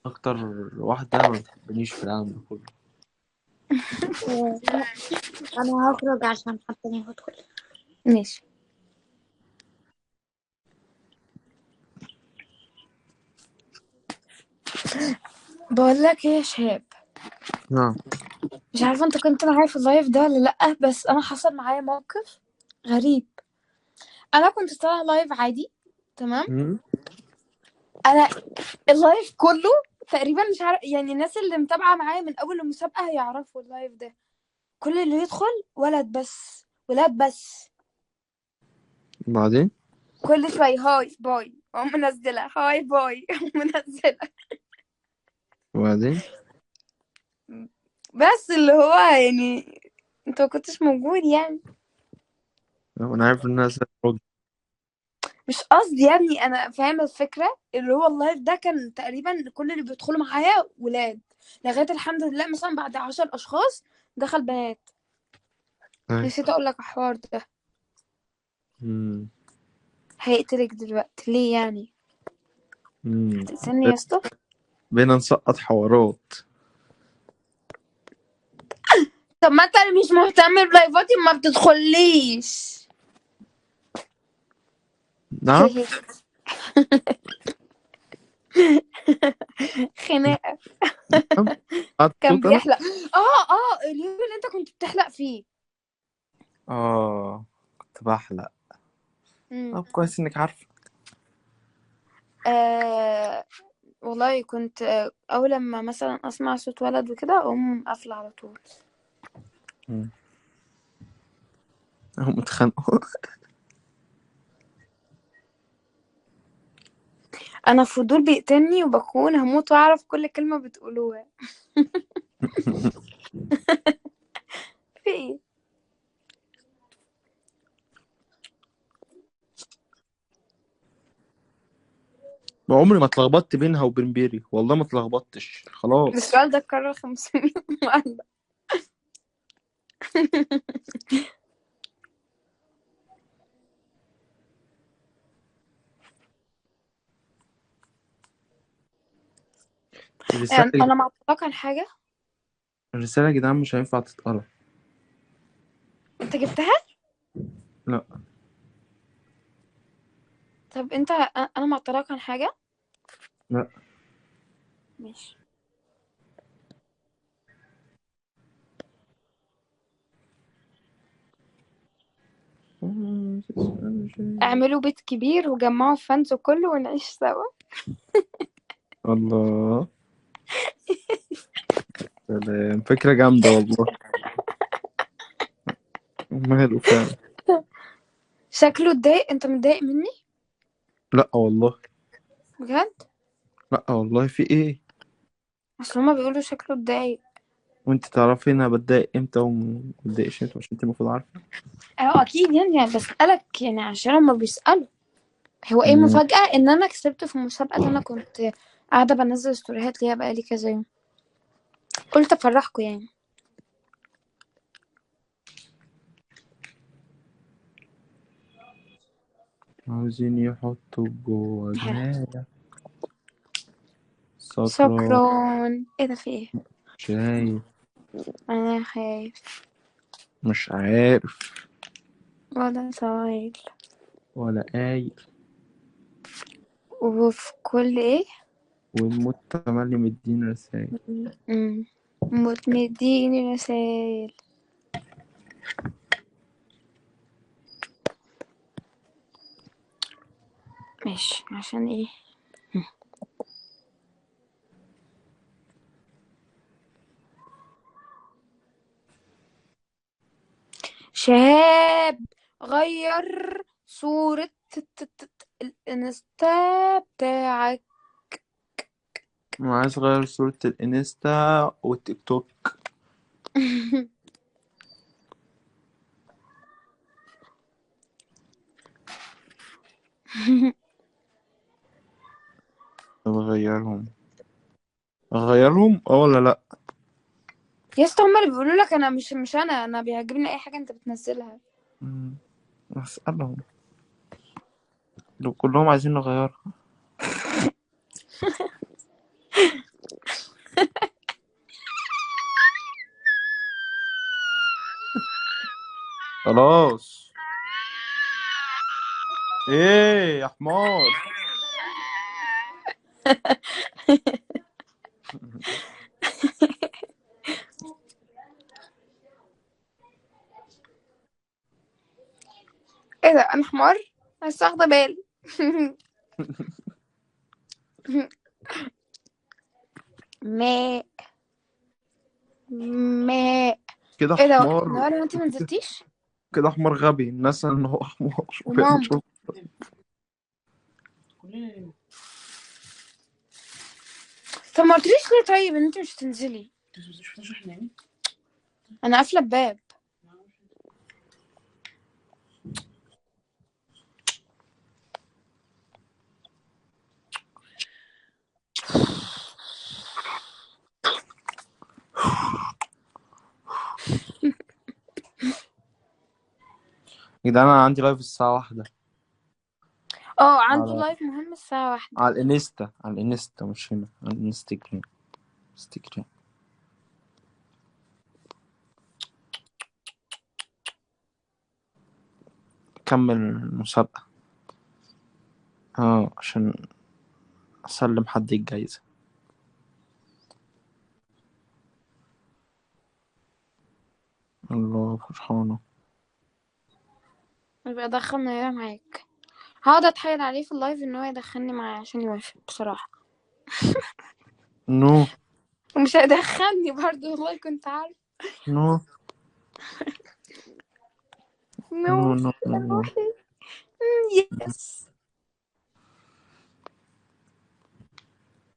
Speaker 3: اكتر واحدة ما بتحبنيش في العالم ده كله.
Speaker 5: انا هخرج عشان حد تاني يدخل.
Speaker 2: ماشي. بقول لك ايه يا شهاب،
Speaker 3: نعم.
Speaker 2: مش عارفه انت كنت معايا في اللايف ده ولا لا، بس انا حصل معايا موقف غريب. انا كنت طالعه لايف عادي تمام. انا اللايف كله تقريبا مش عارف، يعني الناس اللي متابعه معايا من اول المسابقه هيعرفوا اللايف ده. كل اللي يدخل ولد بس، ولاد بس.
Speaker 3: بعدين
Speaker 2: كل شويه هاي باي اقوم منزله، هاي باي اقوم منزله.
Speaker 3: وبعدين
Speaker 2: بس اللي هو يعني انت ما كنتش موجود يعني.
Speaker 3: انا عارف ان انا راجل.
Speaker 2: مش قصدي يا ابني، انا فاهم الفكره. اللي هو اللايف ده كان تقريبا كل اللي بيدخلوا معايا ولاد، لغايه الحمد لله مثلا بعد 10 اشخاص دخل بنات.
Speaker 3: أي.
Speaker 2: نسيت اقول لك الحوار ده.
Speaker 3: مم.
Speaker 2: هيقتلك دلوقتي ليه يعني؟
Speaker 3: مم.
Speaker 2: هتقتلني يا اسطى؟
Speaker 3: بقينا نسقط حوارات.
Speaker 2: طب ما انت اللي مش مهتم بلايفاتي ما بتدخليش.
Speaker 3: نعم.
Speaker 2: خناقه.
Speaker 3: قعدت
Speaker 2: كان
Speaker 3: صوت انا.
Speaker 2: بيحلق. اليوم اللي انت كنت بتحلق فيه.
Speaker 3: كنت بحلق.
Speaker 2: مم.
Speaker 3: طب كويس انك عارفه.
Speaker 2: والله كنت اول لما مثلا اسمع صوت ولد وكده اقوم قافله على طول.
Speaker 3: هم اتخانقوا.
Speaker 2: انا فضول بيقتلني وبكون هموت واعرف كل كلمه بتقولوها. في ايه؟
Speaker 3: عمري ما اتلخبطت بينها وبين بيري، والله ما اتلخبطتش خلاص.
Speaker 2: السؤال ده اتكرر 500 مرة.
Speaker 3: الرسالة يا
Speaker 2: انا
Speaker 3: جدعان،
Speaker 2: معطلك عن حاجه.
Speaker 3: الرسالة يا جدعان مش هينفع تتقرا.
Speaker 2: انت جبتها؟
Speaker 3: لا.
Speaker 2: طب انت انا معطلك عن حاجه.
Speaker 3: لا.
Speaker 2: ماشي. اعملوا بيت كبير وجمعوا فانز كله ونعيش سوا.
Speaker 3: الله. سلام، فكرة جامدة والله. ماله فعلا.
Speaker 2: شكله اتضايق. انت متضايق مني
Speaker 3: لا والله.
Speaker 2: بجد؟
Speaker 3: لا والله، في ايه؟
Speaker 2: اصل هما بيقولوا شكله اتضايق.
Speaker 3: وانت تعرفي انا بتضايق امتى ومتضايقش امتى؟ مش انت المفروض عارفه؟
Speaker 2: اه اكيد يعني بسألك يعني عشان هما بيسألوا. هو ايه
Speaker 3: مم.
Speaker 2: مفاجأة ان انا كسبت في مسابقة انا كنت قاعدة بنزل ستوريهات ليها بقالي كذا يوم، قلت افرحكم يعني.
Speaker 3: عاوزين يحطوا جوه جناية سكران.
Speaker 2: سكران. ايه ده؟ في ايه؟
Speaker 3: شايف؟
Speaker 2: انا خايف.
Speaker 3: مش عارف.
Speaker 2: ولا صايل.
Speaker 3: ولا قايل.
Speaker 2: وفي كل ايه؟
Speaker 3: والموت تملي مدين رسايل.
Speaker 2: مديني رسايل. ماشي عشان ايه؟ شهاب غير صورة الانستا بتاعك.
Speaker 3: انا عايز اغير صورة الانستا والتيك توك. طب اغيرهم ولا لا؟
Speaker 2: يا اسطى هما اللي بيقولوا لك. انا مش انا بيعجبني اي حاجة انت بتنزلها.
Speaker 3: مم. اسألهم لو كلهم عايزين نغيرها. خلاص. ايه يا حمار؟
Speaker 2: ايه ده؟ انا حمار بس واخدة بالي. ماء ماء.
Speaker 3: كده
Speaker 2: ايه ده؟
Speaker 3: حمار.
Speaker 2: نهار انت منزلتيش؟
Speaker 3: كده حمار غبي، الناس ان هو حمار
Speaker 2: وماما.
Speaker 3: بنشوف.
Speaker 2: طب ما قلتليش ليه طيب ان انت مش هتنزلي؟ انا قافله الباب.
Speaker 3: يا جدعان انا عندي لايف الساعة 1
Speaker 2: عنده
Speaker 3: على
Speaker 2: لايف مهم الساعه 1.
Speaker 3: على الانستا، مش هنا، على الانستجرام. كمل المسابقة عشان اسلم حد الجايزة. الله فرحانة.
Speaker 2: يبقى دخل نيرة معاك. هقعد اتحايل عليه في اللايف ان هو يدخلني معاه عشان يوافق بصراحه.
Speaker 3: نو
Speaker 2: ومش هيدخلني برضه والله كنت عارف.
Speaker 3: نو
Speaker 2: نو.
Speaker 3: نو نو نو نو
Speaker 2: يس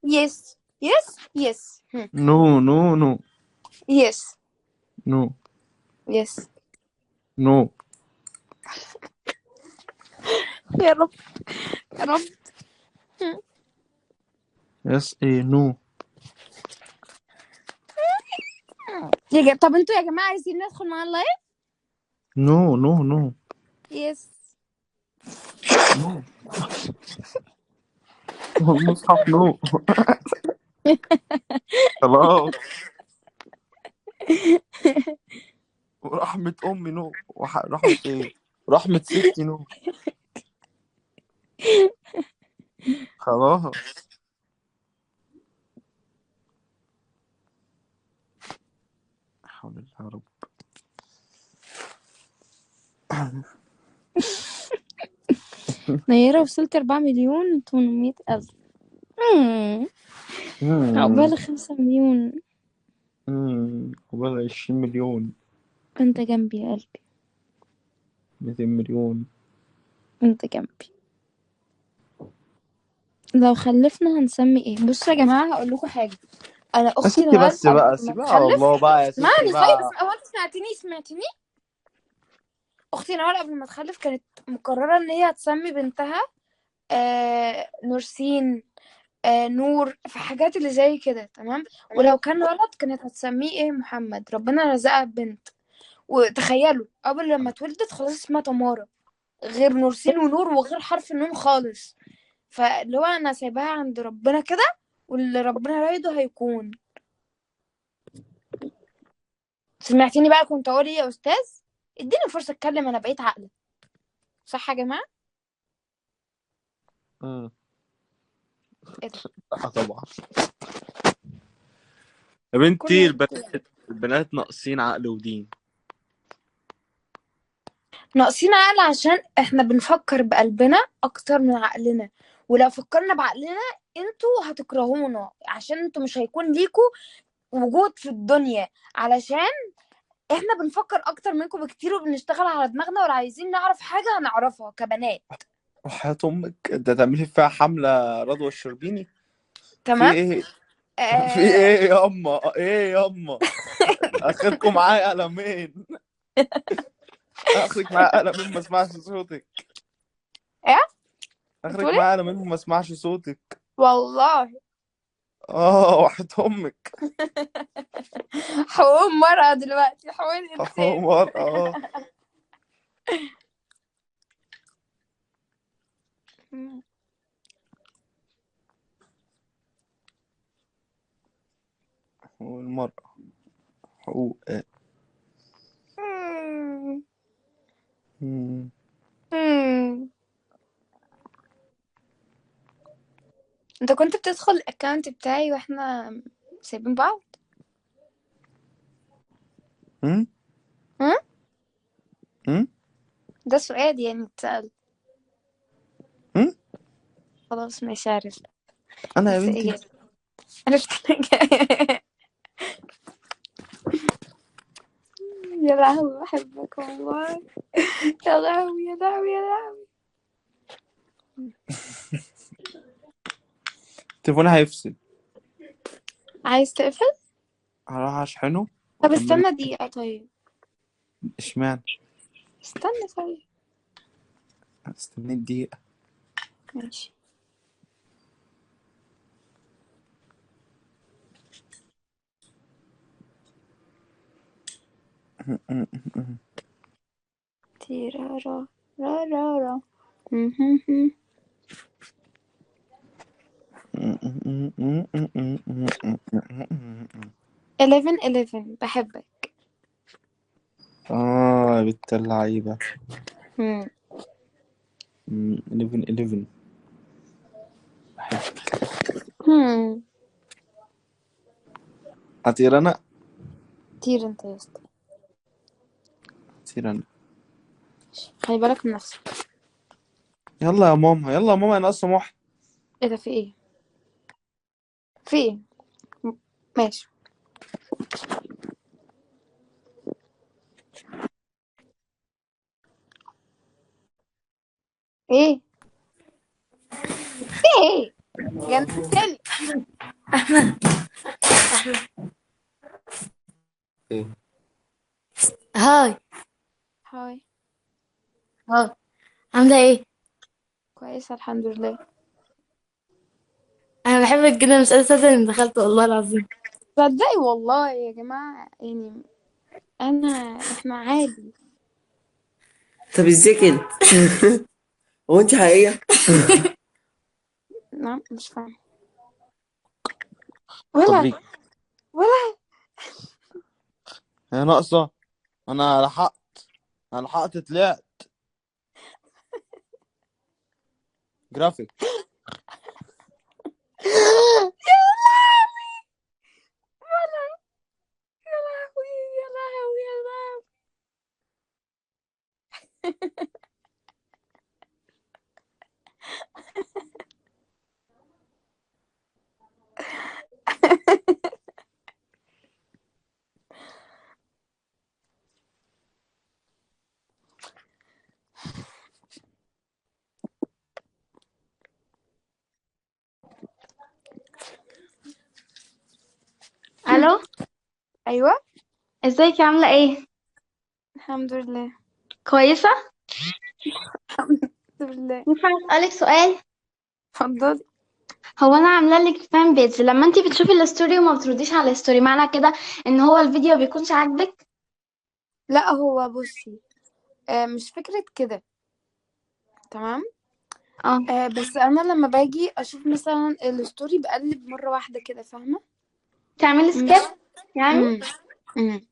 Speaker 2: يس يس يس
Speaker 3: نو نو نو
Speaker 2: يس
Speaker 3: نو
Speaker 2: يس.
Speaker 3: نو.
Speaker 2: يا رب يا رب.
Speaker 3: يس ايه نو.
Speaker 2: طب انتوا يا جماعه عايزين ندخل مع اللايف؟
Speaker 3: نو نو نو
Speaker 2: يس.
Speaker 3: نو. المصحف نو. خلاص. ورحمة أمي نو. رحمة إيه؟ رحمة ستي نو. خلاص. حول الله يا رب.
Speaker 2: نيرة وصلت 4,800,000. عقبال 5,000,000.
Speaker 3: قبل 20 مليون.
Speaker 2: انت جنبي يا قلبي.
Speaker 3: 200 مليون.
Speaker 2: انت جنبي. لو خلفنا هنسمي ايه؟ بصوا يا جماعة هقول لكم حاجة. انا
Speaker 3: يا
Speaker 2: اختي
Speaker 3: ستي
Speaker 2: نوال
Speaker 3: بس
Speaker 2: قبل
Speaker 3: بقى
Speaker 2: ما
Speaker 3: سيبها على
Speaker 2: تخلف.
Speaker 3: الله بقى يا ستي
Speaker 2: اسمعني طيب،
Speaker 3: بقى.
Speaker 2: هو انت سمعتيني؟ اختي نوال قبل ما تخلف كانت مقررة ان هي هتسمي بنتها نورسين، نور، في حاجات اللي زي كده، تمام. ولو كان ولد كانت هتسميه ايه؟ محمد. ربنا رزقها بنت، وتخيلوا قبل لما اتولدت خلاص اسمها تمارا، غير نورسين ونور وغير حرف النون خالص. فاللي هو انا سايباها عند ربنا كده، واللي ربنا رايده هيكون. سمعتيني بقى كنت اقول ايه يا استاذ؟ اديني فرصة اتكلم، انا بقيت عاقلة. صح يا جماعة؟
Speaker 3: مم.
Speaker 2: ايه ده؟
Speaker 3: لا طبعا يا
Speaker 2: كل
Speaker 3: بنتي،
Speaker 2: انت
Speaker 3: البنات ناقصين عقل ودين.
Speaker 2: ناقصين عقل عشان احنا بنفكر بقلبنا اكتر من عقلنا، ولو فكرنا بعقلنا انتوا هتكرهونا، عشان انتوا مش هيكون ليكوا وجود في الدنيا، علشان احنا بنفكر اكتر منكم بكتير وبنشتغل على دماغنا، ولو عايزين نعرف حاجة هنعرفها كبنات.
Speaker 3: وحياة امك انت تعملي فيها حملة رضوى الشربيني؟ في
Speaker 2: تمام.
Speaker 3: ايه؟ في
Speaker 2: آه...
Speaker 3: ايه ياما؟ ايه ياما؟ اخركم معايا قلمين. اخرك معايا قلمين ما اسمعش صوتك.
Speaker 2: ايه
Speaker 3: اخرك
Speaker 2: بتقولي؟
Speaker 3: معايا قلمين ما اسمعش صوتك.
Speaker 2: والله
Speaker 3: اه وحياة امك.
Speaker 2: حقوق مرأة دلوقتي، حقوق الإنسان.
Speaker 3: عمر اه. والمرأة حقوق. مم.
Speaker 2: انت كنت بتدخل الاكونت بتاعي واحنا سايبين بعض؟
Speaker 3: مم.
Speaker 2: هم؟
Speaker 3: مم.
Speaker 2: ده سؤال يعني اتسأل.
Speaker 3: مم.
Speaker 2: خلاص ماشي، عرفت.
Speaker 3: انا يا
Speaker 2: عرفت
Speaker 3: بنتي
Speaker 2: الإجابة. عرفت الإجابة. يا لهوي بحبك والله. يا لهوي يا لهوي يا لهوي.
Speaker 3: تليفوني هيفصل.
Speaker 2: عايز تقفل؟
Speaker 3: هروح اشحنه
Speaker 2: طب
Speaker 3: واكمل.
Speaker 2: استنى دقيقة طيب.
Speaker 3: اشمعنى؟
Speaker 2: استنى طيب.
Speaker 3: استنيت دقيقة.
Speaker 2: ماشي. تيرارا را را را. 11 بحبك.
Speaker 3: اه يا بنت اللعيبة.
Speaker 2: مم.
Speaker 3: 11
Speaker 2: هم.
Speaker 3: هطير انا.
Speaker 2: طير انت يا اسطى.
Speaker 3: هطير انا.
Speaker 2: خلي بالك من نفسك.
Speaker 3: يلا يا ماما، يلا يا ماما، انا اصلا واحد.
Speaker 2: ايه ده؟ في ايه؟ في ايه؟ ماشي. ايه؟ في ايه؟ جننتلي.
Speaker 3: ايه؟
Speaker 6: هاي.
Speaker 2: هاي.
Speaker 6: هاي، عاملة ايه؟
Speaker 2: كويسة الحمد لله.
Speaker 6: أنا بحبك جدا، مش قادرة أصدق إني دخلت والله العظيم.
Speaker 2: صدقي والله يا جماعة يعني احنا عادي.
Speaker 7: طب ازاي كده؟ هو انت حقيقية؟
Speaker 2: نعم مش فاهمة.
Speaker 3: طب
Speaker 2: ولا ولا.
Speaker 3: هي ناقصة. انا لحقت. انا لحقت طلعت جرافيك.
Speaker 2: يا لهوي. ولا. يا لهوي يا لهوي يا لهوي. ايوه.
Speaker 5: ازيك عاملة ايه؟
Speaker 2: الحمد لله.
Speaker 5: كويسة؟
Speaker 2: الحمد لله.
Speaker 5: ينفع اسألك سؤال؟
Speaker 2: اتفضلي.
Speaker 5: هو انا عاملة لك فان بيج، لما انتي بتشوفي الستوري وما بترديش على الستوري معنى كده ان هو الفيديو بيكونش عاجبك؟
Speaker 2: لا هو بصي، مش فكرة كده. تمام.
Speaker 5: اه.
Speaker 2: بس انا لما باجي اشوف مثلا الستوري بقلب مرة واحدة كده، فاهمة؟
Speaker 5: تعملي
Speaker 2: مش.
Speaker 5: سكيب يعني؟
Speaker 2: امم امم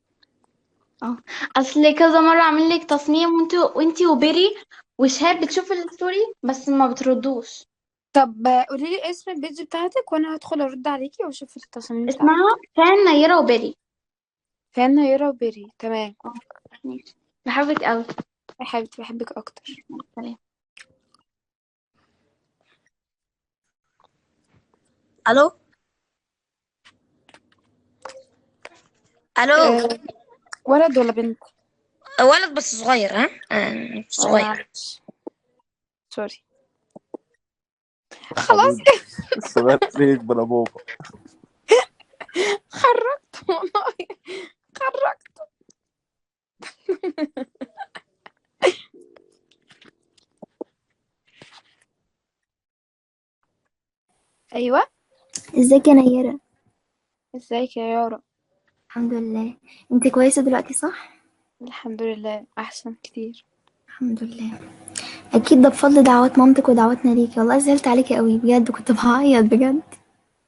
Speaker 5: اه. اصل كذا مرة اعمل لك تصميم وانتي وبيري وشهاب بتشوفي الستوري بس ما بتردوش.
Speaker 2: طب قولي لي اسم البيج بتاعتك وانا هدخل ارد عليكي واشوف التصاميم بتاعتك.
Speaker 5: اسمها فان نيرة وبيري.
Speaker 2: فان نيرة وبيري، تمام.
Speaker 5: اه. ماشي. بحبك قوي.
Speaker 2: يا حبيبتي بحبك اكتر.
Speaker 5: سلام.
Speaker 8: الو الو.
Speaker 2: ولد ولا بنت؟
Speaker 8: ولد بس صغير، ها صغير.
Speaker 2: معلش، سوري. خلاص.
Speaker 3: حبيبي الصغير ليه يكبر يا بابا؟
Speaker 2: خرجت والله، خرجت. ايوه.
Speaker 9: ازيك يا نيرة؟
Speaker 2: ازيك يا يارا؟
Speaker 9: الحمد لله. انت كويسة دلوقتي صح؟
Speaker 2: الحمد لله احسن كتير.
Speaker 9: الحمد لله. اكيد ده بفضل دعوات مامتك ودعواتنا ليكي، والله زعلت عليكي قوي بجد، كنت بعيط بجد.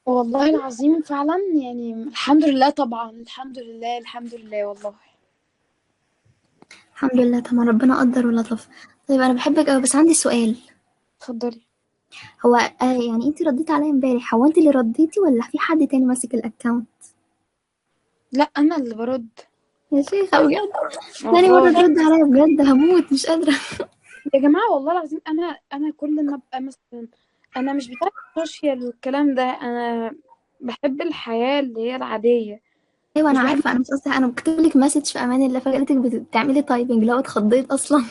Speaker 2: والله العظيم فعلا، يعني الحمد لله طبعا، الحمد لله الحمد لله والله.
Speaker 9: الحمد لله طبعا، ربنا قدر ولطف. طيب انا بحبك قوي بس عندي سؤال.
Speaker 2: اتفضلي.
Speaker 9: هو يعني انت رديتي عليا امبارح، هو انت اللي رديتي ولا في حد تاني ماسك الاكونت؟
Speaker 2: لا انا اللي برد.
Speaker 9: يا شيخة بجد، تاني مرة
Speaker 2: والله
Speaker 9: ترد عليا بجد، هموت مش قادرة.
Speaker 2: يا جماعه، والله العظيم انا كل ما ابقى مثلا، انا مش بتاعه السوشيال والكلام ده، انا بحب الحياه اللي هي العاديه.
Speaker 9: ايوه انا
Speaker 2: مش بحب.
Speaker 9: عارفة، انا مش قصدي، انا بكتب لك مسج في امان الله فجأة لقيتك بتعملي تايبنج، لو اتخضيت اصلا.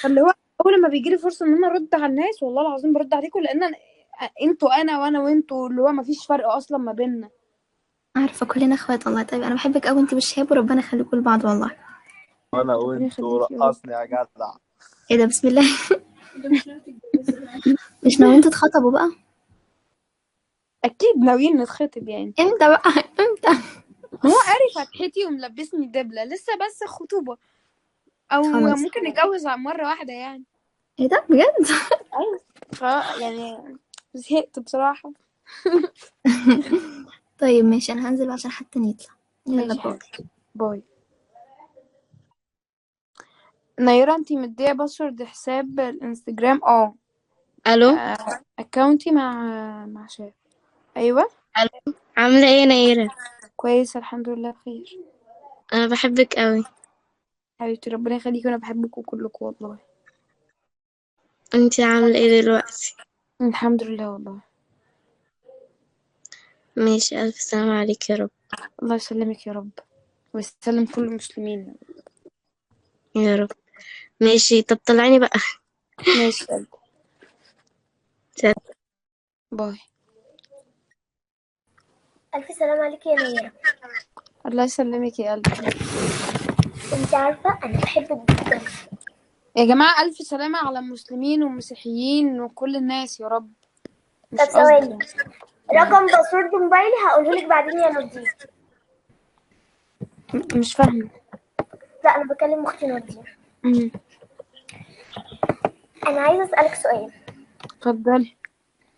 Speaker 2: اللي هو اول ما بيجي لي فرصه ان انا ارد على الناس، والله العظيم برد عليكم، لان انتوا انا وانا وانتوا، اللي هو ما فيش فرق اصلا ما بيننا.
Speaker 9: عارفة كلنا اخوات والله. طيب انا بحبك قوي انت والشهاب، وربنا يخليكم لبعض والله.
Speaker 3: وانا
Speaker 2: ربنا
Speaker 3: وانت
Speaker 2: يخليك يا رب.
Speaker 3: ورقصني يا جدع.
Speaker 9: ايه ده، بسم الله. مش ناويين تتخطبوا بقى؟
Speaker 2: اكيد ناويين نتخطب يعني.
Speaker 9: امتى بقى؟ امتى؟
Speaker 2: ما هو قاري فتحتي وملبسني دبله لسه، بس خطوبه او
Speaker 9: خلاص.
Speaker 2: ممكن نتجوز على مره واحده يعني.
Speaker 9: ايه ده بجد؟
Speaker 2: ايوه. يعني زهقت بصراحه.
Speaker 9: طيب ماشي، انا هنزل عشان حتى نطلع. يلا
Speaker 2: ماشي يا
Speaker 9: باي.
Speaker 2: حبيبتي، باي. نيرة، انتي مدية باسورد حساب الانستجرام؟
Speaker 8: الو
Speaker 2: اكاونتي مع شاب. ايوه.
Speaker 8: الو. عامله ايه يا نيره؟
Speaker 2: كويس الحمد لله بخير.
Speaker 8: انا بحبك قوي.
Speaker 2: حبيبتي ربنا يخليكي، وانا بحبكم كلكم والله.
Speaker 8: انتي عامله ايه دلوقتي؟
Speaker 2: الحمد لله والله.
Speaker 8: ماشي، الف سلام عليك يا رب.
Speaker 2: الله يسلمك يا رب، ويسلم كل المسلمين.
Speaker 8: يا رب. ماشي، طب طلعيني بقى.
Speaker 2: ماشي يا قلبي.
Speaker 8: سلام.
Speaker 2: باي.
Speaker 10: ألف سلام عليك يا نيرة.
Speaker 2: الله يسلمك يا قلبي.
Speaker 10: انت عارفة أنا بحبك جدا.
Speaker 2: يا جماعة ألف سلامة على المسلمين والمسيحيين وكل الناس يا رب.
Speaker 10: طب
Speaker 2: مش
Speaker 10: ثواني،
Speaker 2: قصدي.
Speaker 10: رقم باسورد موبايلي هقولهولك بعدين يا نودين.
Speaker 2: مش فاهمة.
Speaker 10: لا أنا بكلم أختي نودين.
Speaker 2: أمم.
Speaker 10: أنا عايزة أسألك سؤال.
Speaker 2: اتفضلي.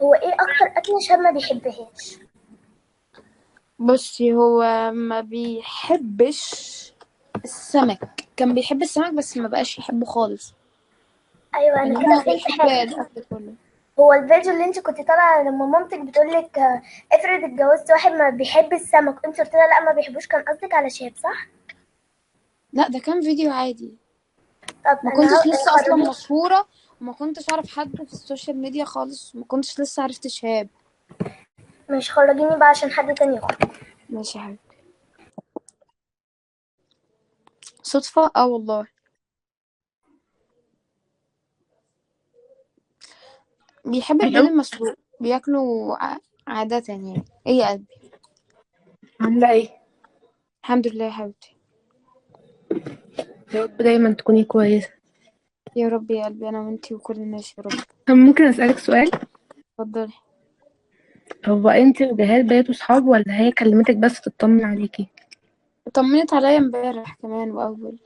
Speaker 10: هو إيه أكتر أكلة شاب ما بيحبهاش؟
Speaker 2: بصي، هو ما بيحبش السمك، كان بيحب السمك بس ما بقاش يحبه خالص.
Speaker 10: أيوة أنا
Speaker 2: انما
Speaker 10: كده فهمت
Speaker 2: بيحب
Speaker 10: حاجة.
Speaker 2: الاكل كله.
Speaker 10: هو الفيديو اللي انت كنت طالعة لما مامتك بتقولك افرض اتجوزت واحد ما بيحب السمك، انت قلت لها لا ما بيحبوش، كان قصدك على شاب صح؟
Speaker 2: لا ده كان فيديو عادي.
Speaker 10: طب
Speaker 2: ما
Speaker 10: أنا
Speaker 2: كنتش لسه اصلا
Speaker 10: خرجيني.
Speaker 2: مشهورة، وما كنتش اعرف حد في السوشيال ميديا خالص، وما كنتش لسه عرفت شهاب.
Speaker 10: مش خرجيني بقى عشان حد تاني يخرج.
Speaker 2: ماشي يا حبيبي. صدفة والله. بيحب البيض
Speaker 8: الو.
Speaker 2: المسلوق، بياكله عادة يعني. ايه يا قلبي؟
Speaker 6: عاملة ايه؟
Speaker 2: الحمد لله يا حبيبتي.
Speaker 6: يا رب دايما تكوني كويسة.
Speaker 2: يا رب يا قلبي، انا وانتي وكل الناس يا رب.
Speaker 6: طب ممكن أسألك سؤال؟
Speaker 2: اتفضلي.
Speaker 6: هو انت وجهاد بقيتوا صحاب ولا هي كلمتك بس تطمن عليكي؟
Speaker 2: طمنت عليا امبارح كمان واول.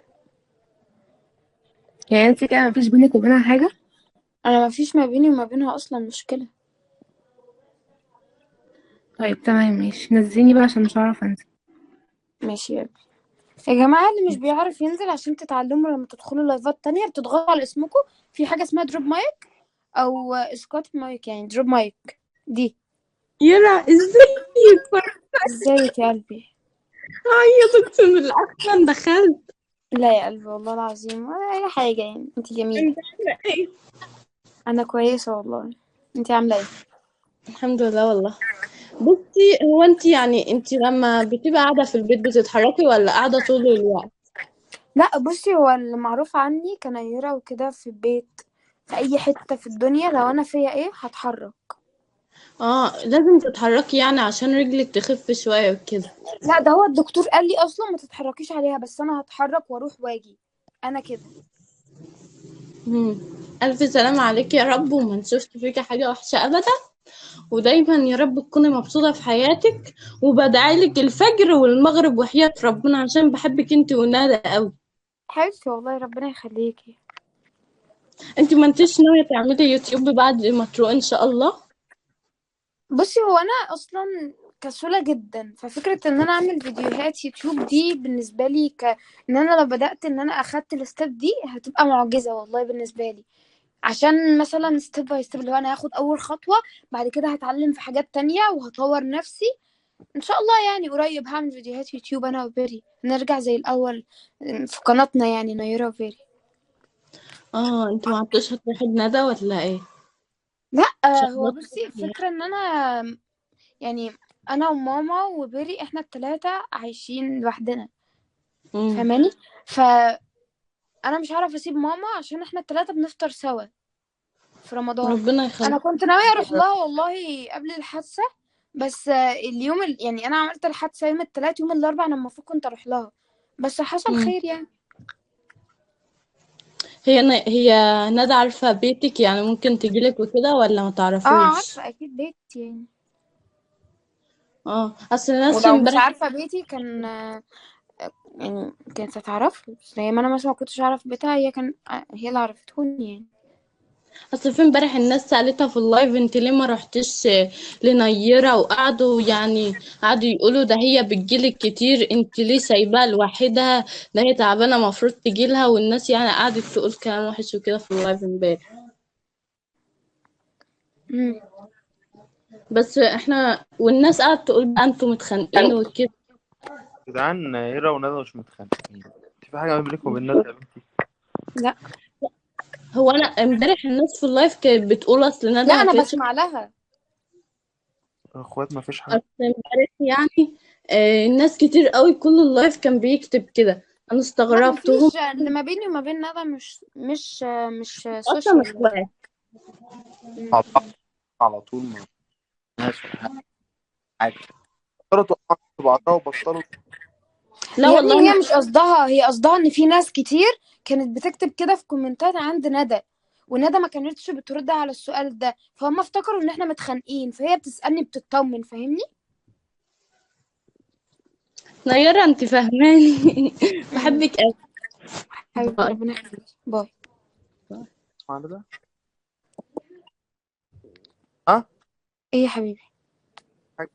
Speaker 6: يعني انت كده مفيش بينك وبينها حاجة؟
Speaker 2: انا ما فيش ما بيني وما بينها اصلا مشكله.
Speaker 6: طيب تمام ماشي، نزليني بقى عشان مش هعرف انزل.
Speaker 2: ماشي يا قلبي. يا جماعه اللي مش بيعرف ينزل، عشان تتعلموا لما تدخلوا لايفات تانية بتضغطوا على اسمكم في حاجه اسمها دروب مايك او اسقاط مايك، يعني دروب مايك دي.
Speaker 8: يلا ازيك؟
Speaker 2: ازيك يا قلبي؟
Speaker 8: عيطت من الأحسن دخلت.
Speaker 2: لا يا قلبي والله العظيم ولا اي حاجه، يعني انت جميله.
Speaker 8: انت عاملة ايه؟
Speaker 2: انا كويسه والله. انت عامله ايه؟
Speaker 8: الحمد لله والله. بصي، هو انت لما بتبقى قاعدة في البيت بتتحركي ولا قاعدة طول الوقت؟
Speaker 2: لا بصي، هو اللي معروف عني كنيره وكده في البيت في اي حته في الدنيا، لو انا فيا ايه هتحرك.
Speaker 8: لازم تتحركي يعني عشان رجلك تخف شوية وكده.
Speaker 2: لا ده هو الدكتور قال لي اصلا ما تتحركيش عليها، بس انا هتحرك واروح واجي انا كده.
Speaker 8: ألف سلامة عليكي يا رب، وما نشوفش فيكي حاجة وحشة أبدا، ودايما يا رب تكوني مبسوطة في حياتك، وبدعيلك الفجر والمغرب وحياة ربنا عشان بحبك انت وندى قوي.
Speaker 2: حبيبتي والله ربنا يخليكي.
Speaker 8: انت ما انتش ناوية تعملي يوتيوب بعد ما تروقي ان شاء الله؟
Speaker 2: بصي هو انا اصلا كسولة جدا، ففكرة ان انا اعمل فيديوهات يوتيوب دي بالنسبة لي ان انا لو بدأت ان انا اخدت الستيب دي هتبقى معجزة والله بالنسبة لي. عشان مثلا ستيب باي ستيب، اللي هو انا هاخد اول خطوة، بعد كده هتعلم في حاجات تانية وهطور نفسي ان شاء الله. يعني قريب هعمل فيديوهات يوتيوب انا وبيري، نرجع زي الاول في قناتنا يعني نيرة وبيري.
Speaker 8: انت ما عدتش هتروحي بندى ولا ايه؟
Speaker 2: لا
Speaker 8: ان شاء
Speaker 2: هو
Speaker 8: الله
Speaker 2: بصي
Speaker 8: تروحي.
Speaker 2: الفكرة ان انا يعني انا وماما وبيري احنا التلاتة عايشين لوحدنا، فاهماني؟ فانا مش هعرف اسيب ماما عشان احنا التلاتة بنفطر سوا في رمضان.
Speaker 8: ربنا يخليك.
Speaker 2: انا كنت ناوية اروح لها والله قبل الحادثة، بس اليوم يعني انا عملت الحادثة يوم التلات، يوم الاربع انا المفروض كنت اروح لها، بس حصل خير يعني.
Speaker 8: هي ندى عارفة بيتك، يعني ممكن تجيلك وكده ولا ما تعرفوش؟
Speaker 2: عارفة اكيد بيتي يعني.
Speaker 8: اصل الناس
Speaker 2: ولو مش
Speaker 8: امبارح.
Speaker 2: عارفة بيتي كان يعني كانت هتعرفه، زي ما انا مثلا ما كنتش اعرف بيتها، هي اللي عرفتهوني يعني.
Speaker 8: اصل في امبارح الناس سألتها في اللايف انت ليه ما رحتش لنيرة، وقعدوا يعني قعدوا يقولوا ده هي بتجيلك كتير، انت ليه سايباها لوحدها، ده هي تعبانة المفروض تجيلها، والناس يعني قعدت تقول كلام وحش وكده في اللايف امبارح. بس احنا والناس قعدت تقول بقى انتوا متخانقين وكده.
Speaker 3: يا جدعان هيرا وندى مش متخانقين، في حاجة ما بينك وبين ندى يا بنتي؟
Speaker 2: لا
Speaker 8: هو انا امبارح الناس في اللايف كانت بتقول اصل ندى
Speaker 2: لا
Speaker 8: ما
Speaker 2: انا
Speaker 8: كانتش.
Speaker 2: بسمع لها.
Speaker 3: اخوات ما فيش حاجة.
Speaker 8: اصل امبارح يعني الناس كتير قوي كل اللايف كان بيكتب كده، انا
Speaker 2: لا
Speaker 8: استغربتهم.
Speaker 2: مفيش اللي ما بيني وما بين ندى مش
Speaker 8: اصلا
Speaker 2: سوشيال.
Speaker 8: اخوات.
Speaker 3: مع بعض على طول مع ناس ولا حاجة، بطلوا توقعوا في بعضها وبطلوا.
Speaker 8: لا
Speaker 2: يا ابني
Speaker 8: والله
Speaker 2: هي مش قصدها، هي قصدها ان في ناس كتير كانت بتكتب كده في كومنتات عند ندى، وندى ما كانتش بترد على السؤال ده، فهم افتكروا ان احنا متخانقين، فهي بتسألني بتطمن، فاهمني؟
Speaker 8: نيرة انت فاهماني. بحبك قوي.
Speaker 2: حبيبتي
Speaker 8: باي.
Speaker 2: ربنا يخليك، باي.
Speaker 3: على ده
Speaker 2: ايه يا حبيبي؟
Speaker 3: حاجة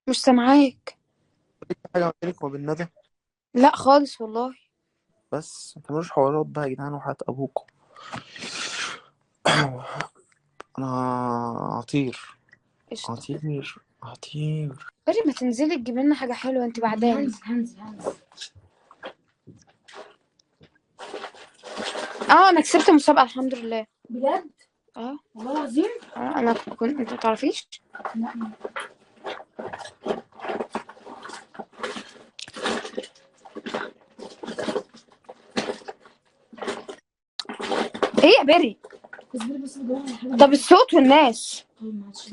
Speaker 2: مش سامعاك.
Speaker 3: ما بينك وما بين ندى؟
Speaker 2: لا خالص والله.
Speaker 3: بس ما تعملوش حوارات بقى يا جدعان وحياة ابوكم. انا هطير
Speaker 2: قشطة.
Speaker 3: هطير.
Speaker 2: بري ما تنزلي تجيب لنا حاجة حلوة انت بعدين.
Speaker 6: هنزل.
Speaker 2: انا كسبت مسابقة الحمد لله.
Speaker 6: بجد؟ والله العظيم؟
Speaker 2: انا كنت، انت متعرفيش؟
Speaker 6: لا.
Speaker 2: ايه يا بري؟
Speaker 6: بس بدور على حاجة.
Speaker 2: طب الصوت والناس.
Speaker 6: طيب معلش.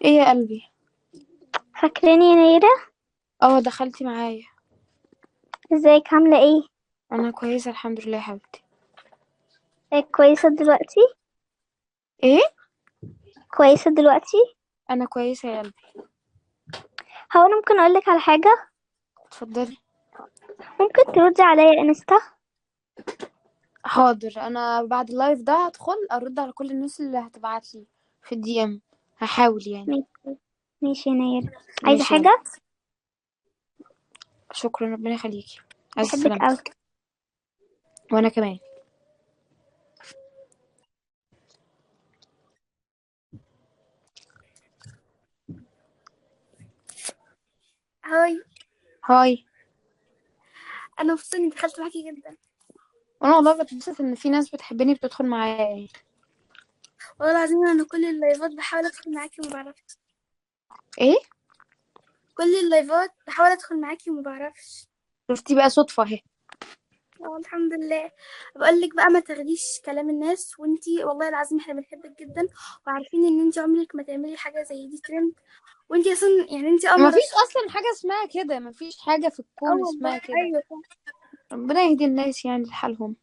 Speaker 2: ايه يا قلبي؟
Speaker 10: فاكراني يا نيرة؟
Speaker 2: اه دخلتي معايا.
Speaker 10: ازيك عاملة ايه؟
Speaker 2: انا كويسة الحمد لله يا حبيبتي.
Speaker 10: كويسة دلوقتي؟
Speaker 2: ايه؟
Speaker 10: كويسة دلوقتي؟
Speaker 2: انا كويسة يا قلبي.
Speaker 10: هو انا ممكن اقولك على حاجة؟
Speaker 2: اتفضلي.
Speaker 10: ممكن تردي عليا انستا؟
Speaker 2: حاضر، انا بعد اللايف ده هدخل ارد على كل الناس اللي هتبعتلي في الدي ام، هحاول يعني.
Speaker 10: ماشي. ماشي يا نيرة. عايزة
Speaker 2: ماشي يا قلبي.
Speaker 10: حاجة؟
Speaker 2: شكرا، ربنا يخليكي. عايزة
Speaker 10: بحبك اوي.
Speaker 2: سلامتك. وانا كمان.
Speaker 11: هاي.
Speaker 2: هاي.
Speaker 11: انا مبسوطه اني دخلت معاكي جدا.
Speaker 2: وانا والله بتبسط ان في ناس بتحبني بتدخل معايا يعني.
Speaker 11: والله العظيم انا كل اللايفات بحاول ادخل معاكي وما بعرفش.
Speaker 2: ايه؟
Speaker 11: كل اللايفات بحاول ادخل معاكي وما بعرفش.
Speaker 2: شفتي بقى صدفة اهي.
Speaker 11: الحمد لله. بقول لك بقى ما تاخديش كلام الناس، وانتي والله العظيم احنا بنحبك جدا وعارفين ان انتي عمرك ما تعملي حاجه زي دي ترند، وانتي اصلا يعني انتي
Speaker 2: ما
Speaker 11: قمر.
Speaker 2: فيش اصلا حاجة اسمها كده، ما فيش حاجة في الكون
Speaker 11: والله
Speaker 2: اسمها كده.
Speaker 11: ايوه فعلا.
Speaker 2: ربنا يهدي الناس يعني لحالهم.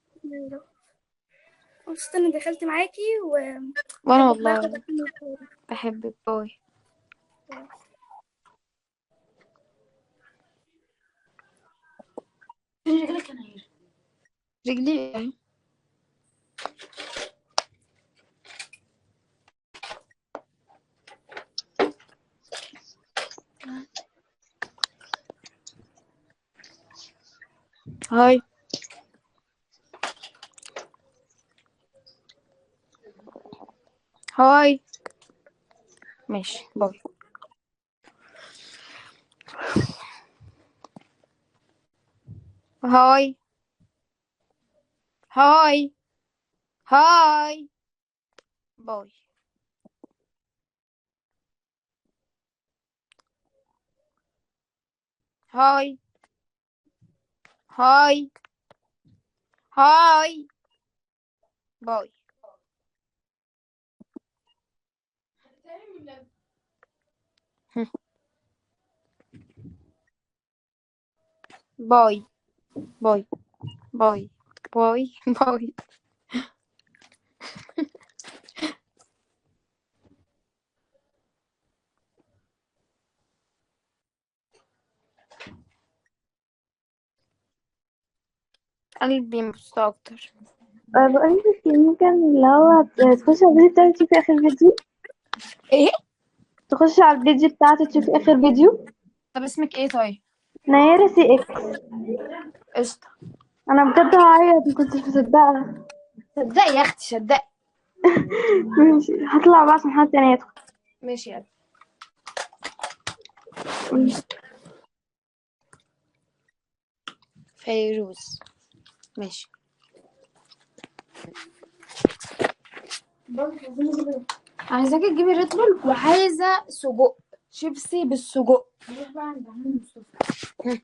Speaker 11: مبسوطه اني دخلت معاكي
Speaker 2: وانا
Speaker 11: وبحبك بقى
Speaker 2: والله بحبك. باي. رجلك انا هنا. رجلي اهي. هاي. هاي. ماشي باي. هاي. هاي. هاي. باي. هاي. هاي. هاي. باي. باي. باي. باي. باي. باي. قلبي مبسوط اكتر.
Speaker 10: بقول لك ممكن اللي هو تخشي على الفيديو بتاعي تشوفي اخر فيديو.
Speaker 2: ايه؟
Speaker 10: تخشي على الفيديو بتاعتي تشوفي اخر فيديو.
Speaker 2: طب اسمك ايه طيب؟
Speaker 10: نيرة سي اكس.
Speaker 2: قشطة.
Speaker 10: انا بجد هعيط ما كنتش مصدقة.
Speaker 2: صدقي يا اختي صدقي.
Speaker 10: ماشي هطلع بقى عشان حد تاني يدخل.
Speaker 2: ماشي يا قلبي. فيروز. ماشي. عايزاكي تجيبي ريد بول وعايزة سجق شيبسي بالسجق. نروح بقى عند عم مصطفى.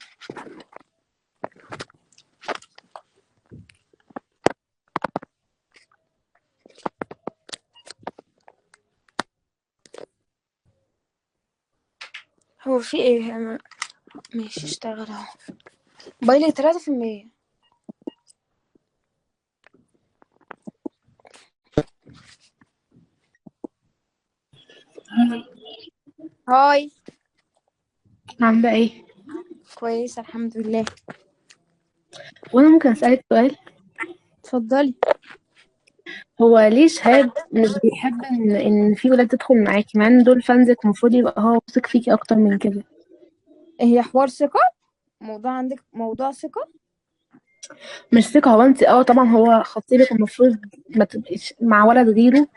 Speaker 2: هو في ايه؟ ماشي اشتغل اهو. موبايلي 3%. هاي.
Speaker 6: عاملة ايه؟
Speaker 2: كويسة الحمد لله.
Speaker 6: وانا ممكن اسألك سؤال؟
Speaker 2: اتفضلي.
Speaker 6: هو ليه شهاب مش بيحب ان في ولاد تدخل معاكي مع ان دول فانزك، المفروض يبقى هو واثق فيكي اكتر من كده؟
Speaker 2: هي حوار ثقة؟ موضوع عندك موضوع ثقة؟
Speaker 6: مش ثقة، هو انت طبعا هو خطيبك، المفروض ما تبقيش مع ولد غيره،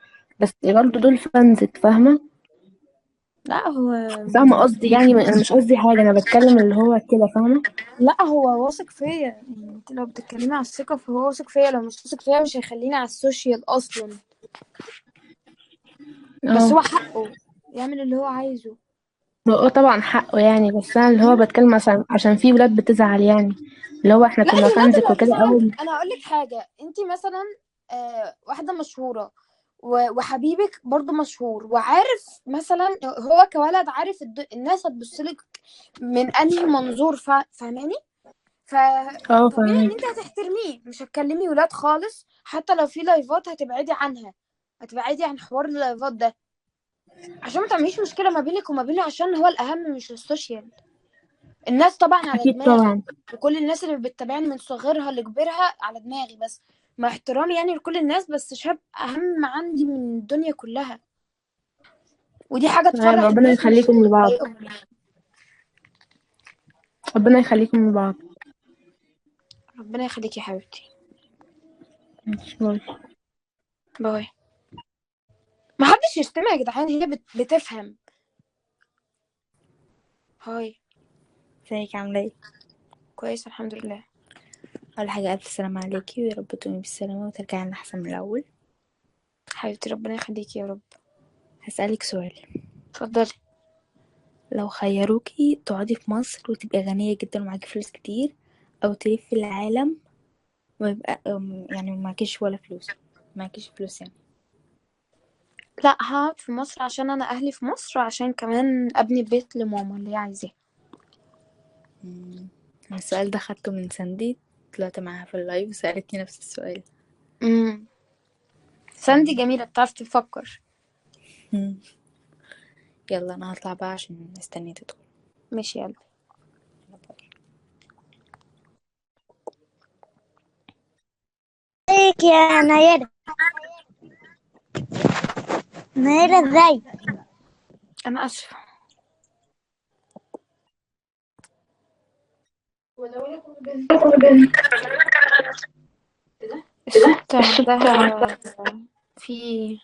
Speaker 6: بس برضه دول فانزك، فاهمة؟
Speaker 2: لا هو
Speaker 6: فاهمة قصدي يعني، انا مش قصدي حاجة، انا بتكلم اللي هو كده، فاهمة؟
Speaker 2: لا هو واثق فيا يعني. انت لو بتتكلمي على الثقة فهو واثق فيا، لو مش واثق فيا مش هيخليني على السوشيال اصلا. بس هو حقه يعمل اللي هو عايزه.
Speaker 6: هو طبعا حقه يعني، بس انا اللي هو بتكلم عشان في ولاد بتزعل يعني، اللي هو احنا
Speaker 2: لا
Speaker 6: كنا
Speaker 2: الولاد
Speaker 6: فانزك
Speaker 2: اللي
Speaker 6: وكده
Speaker 2: هتزعل،
Speaker 6: اول.
Speaker 2: انا هقول لك حاجة. انت مثلا واحدة مشهورة وحبيبك برضو مشهور، وعارف مثلا هو كولد عارف الناس هتبصلك من انهي منظور، فاهماني؟
Speaker 6: اه
Speaker 2: فطبيعي ان
Speaker 6: فاهمك.
Speaker 2: انت هتحترميه، مش هتكلمي ولاد خالص، حتى لو في لايفات هتبعدي عنها، هتبعدي عن حوار اللايفات ده عشان ما تعمليش مشكلة ما بينك وما بينه، عشان هو الأهم مش السوشيال. الناس طبعا على
Speaker 6: اكيد
Speaker 2: دماغي،
Speaker 6: طبعا.
Speaker 2: وكل الناس اللي بتتابعني من صغرها لكبرها على دماغي، بس مع احترامي يعني لكل الناس، بس شاب أهم عندي من الدنيا كلها، ودي حاجة
Speaker 6: تمام،
Speaker 2: تفرح
Speaker 6: ربنا
Speaker 2: الناس مش
Speaker 6: يخليكم لبعض.
Speaker 2: تضايقهم.
Speaker 6: ربنا يخليكم لبعض.
Speaker 2: ربنا يخليكي يا حبيبتي.
Speaker 6: ماشي، باي.
Speaker 2: باي. ما حدش يشتمها يا جدعان، هي بتفهم. هاي.
Speaker 12: ازيك عاملة ايه؟
Speaker 2: كويس الحمد لله.
Speaker 12: أول حاجة ألف سلامة عليكي، ويا رب تقومي بالسلامة وترجعي لنا أحسن من الأول.
Speaker 2: حبيبتي ربنا يخليكي يا رب.
Speaker 12: هسألك سؤال.
Speaker 2: اتفضلي.
Speaker 12: لو خيروكي تقعدي في مصر وتبقي غنية جدا ومعاكي فلوس كتير، أو تلفي العالم ويبقى يعني معكيش ولا فلوس، معكيش فلوس يعني.
Speaker 2: لا، هقعد في مصر عشان انا اهلي في مصر، وعشان كمان ابني بيت لماما اللي هي عايزاه.
Speaker 12: السؤال ده خدته من ساندي، طلعت معاها في اللايف وسألتني نفس السؤال.
Speaker 2: ساندي جميلة، بتعرف تفكر.
Speaker 12: يلا أنا هطلع بقى عشان مستنية تدخل.
Speaker 2: ماشي يلا.
Speaker 10: ازيك يا نيرة؟ نيرة ازاي؟
Speaker 2: انا اسفة. الصوت عندها في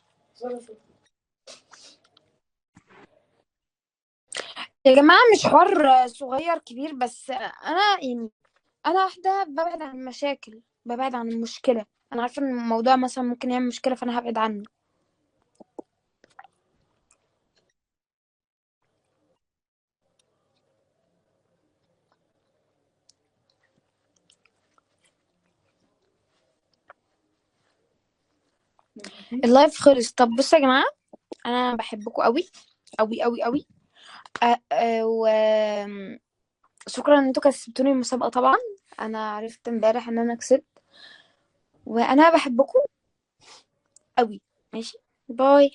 Speaker 2: يا جماعة، مش حوار صغير كبير، بس انا يعني انا واحدة ببعد عن المشاكل، ببعد عن المشكلة. انا عارفة ان الموضوع مثلا ممكن يعمل مشكلة، فانا هبعد عنه. اللايف خلص. طب بصوا يا جماعة، انا بحبكم قوي قوي قوي قوي. وشكرا ان انتوا كسبتوني المسابقة. طبعا انا عرفت امبارح ان انا كسبت، وانا بحبكم قوي. ماشي، باي.